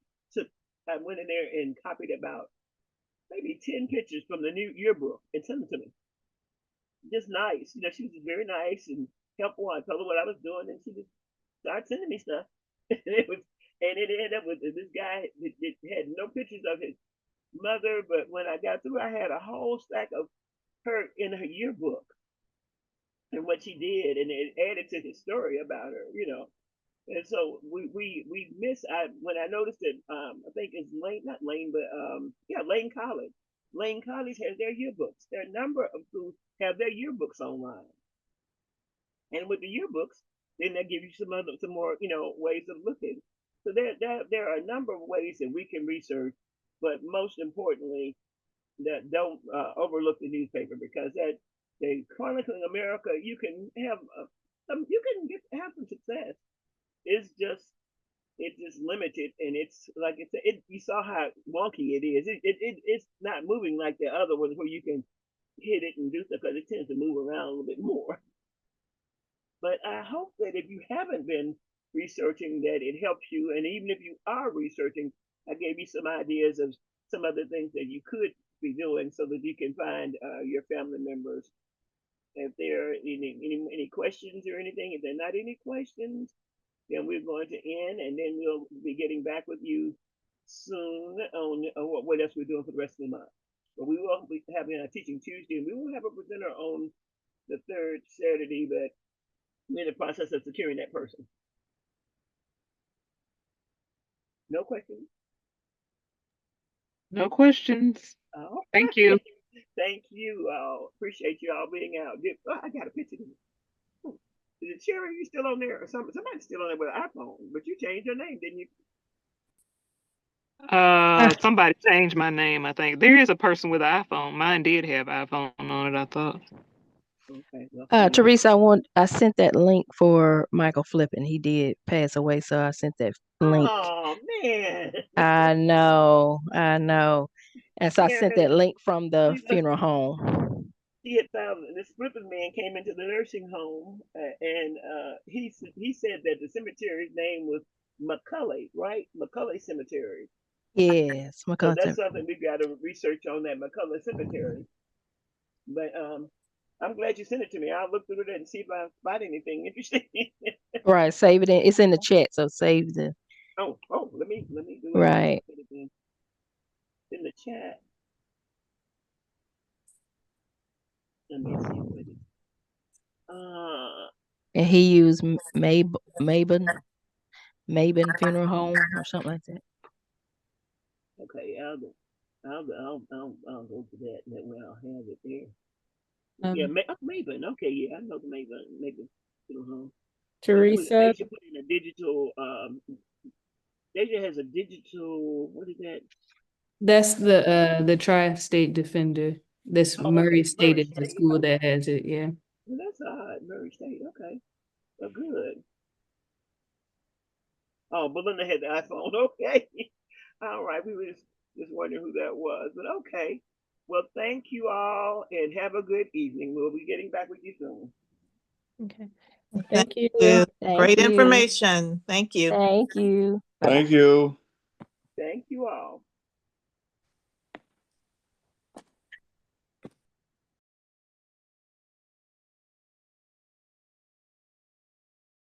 I went in there and copied about maybe 10 pictures from the new yearbook and sent them to me. Just nice, she was very nice and helpful. I told her what I was doing, and she just started sending me stuff. and it ended up with this guy that had no pictures of his mother, but when I got through, I had a whole stack of her in her yearbook and what she did, and it added to his story about her. And so we miss. When I noticed that, I think it's Lane, not Lane, but Lane College. Lane College has their yearbooks. There are a number of schools have their yearbooks online, and with the yearbooks, then they give you some more ways of looking. So there are a number of ways that we can research, but most importantly, that don't overlook the newspaper, because the chronicling America, you can have have some success. It's just limited, and it's like you saw how wonky it is. It's not moving like the other ones where you can hit it and do stuff, because it tends to move around a little bit more. But I hope that if you haven't been researching, that it helps you, and even if you are researching, I gave you some ideas of some other things that you could be doing so that you can find your family members. If there are any questions or anything, if there are not any questions, then we're going to end, and then we'll be getting back with you soon on what else we're doing for the rest of the month. But we will be having a Teaching Tuesday, and we will have a presenter on the third Saturday, but we're in the process of securing that person. No questions? No questions. Oh, Thank you. Thank you. Appreciate you all being out. I got a picture. Is it Sherry? You still on there? Or somebody's still on there with an iPhone, but you changed your name, didn't you? Somebody changed my name, I think. There is a person with an iPhone. Mine did have iPhone on it, I thought. Okay. Well, Teresa, I sent that link for Michael Flippin. He did pass away, so I sent that link. Oh man. I know. And so I Yeah, sent that link from the he funeral home. had found this Flippin man came into the nursing home, and he said that the cemetery's name was McCulley, right? McCulley Cemetery. Yes, So McCullough. that's something we've got to research on, that McCulley Cemetery. But I'm glad you sent it to me. I'll look through it and see if I find anything interesting. Right, save it it's in the chat, so save the. Oh, let me do it. Right. In the chat. Let me see what it is. And he used Mabon Funeral Home or something like that. Okay, I'll go to that. That way I'll have it there. Yeah, Maven. Okay, yeah, I know the Maven Funeral Home. Teresa, They should put in a digital. Deja has a digital. What is that? That's the Tri-State Defender. This Murray State Murray is the State. school that has it. Yeah. Well, that's odd. Murray State. Okay. Oh, good. Oh, Belinda had the iPhone. Okay. All right. We were just wondering who that was, but okay. Well, thank you all, and have a good evening. We'll be getting back with you soon. okay. Thank Thank you. you. Thank Great you. information. Thank you. Thank you. Thank you. Thank you all.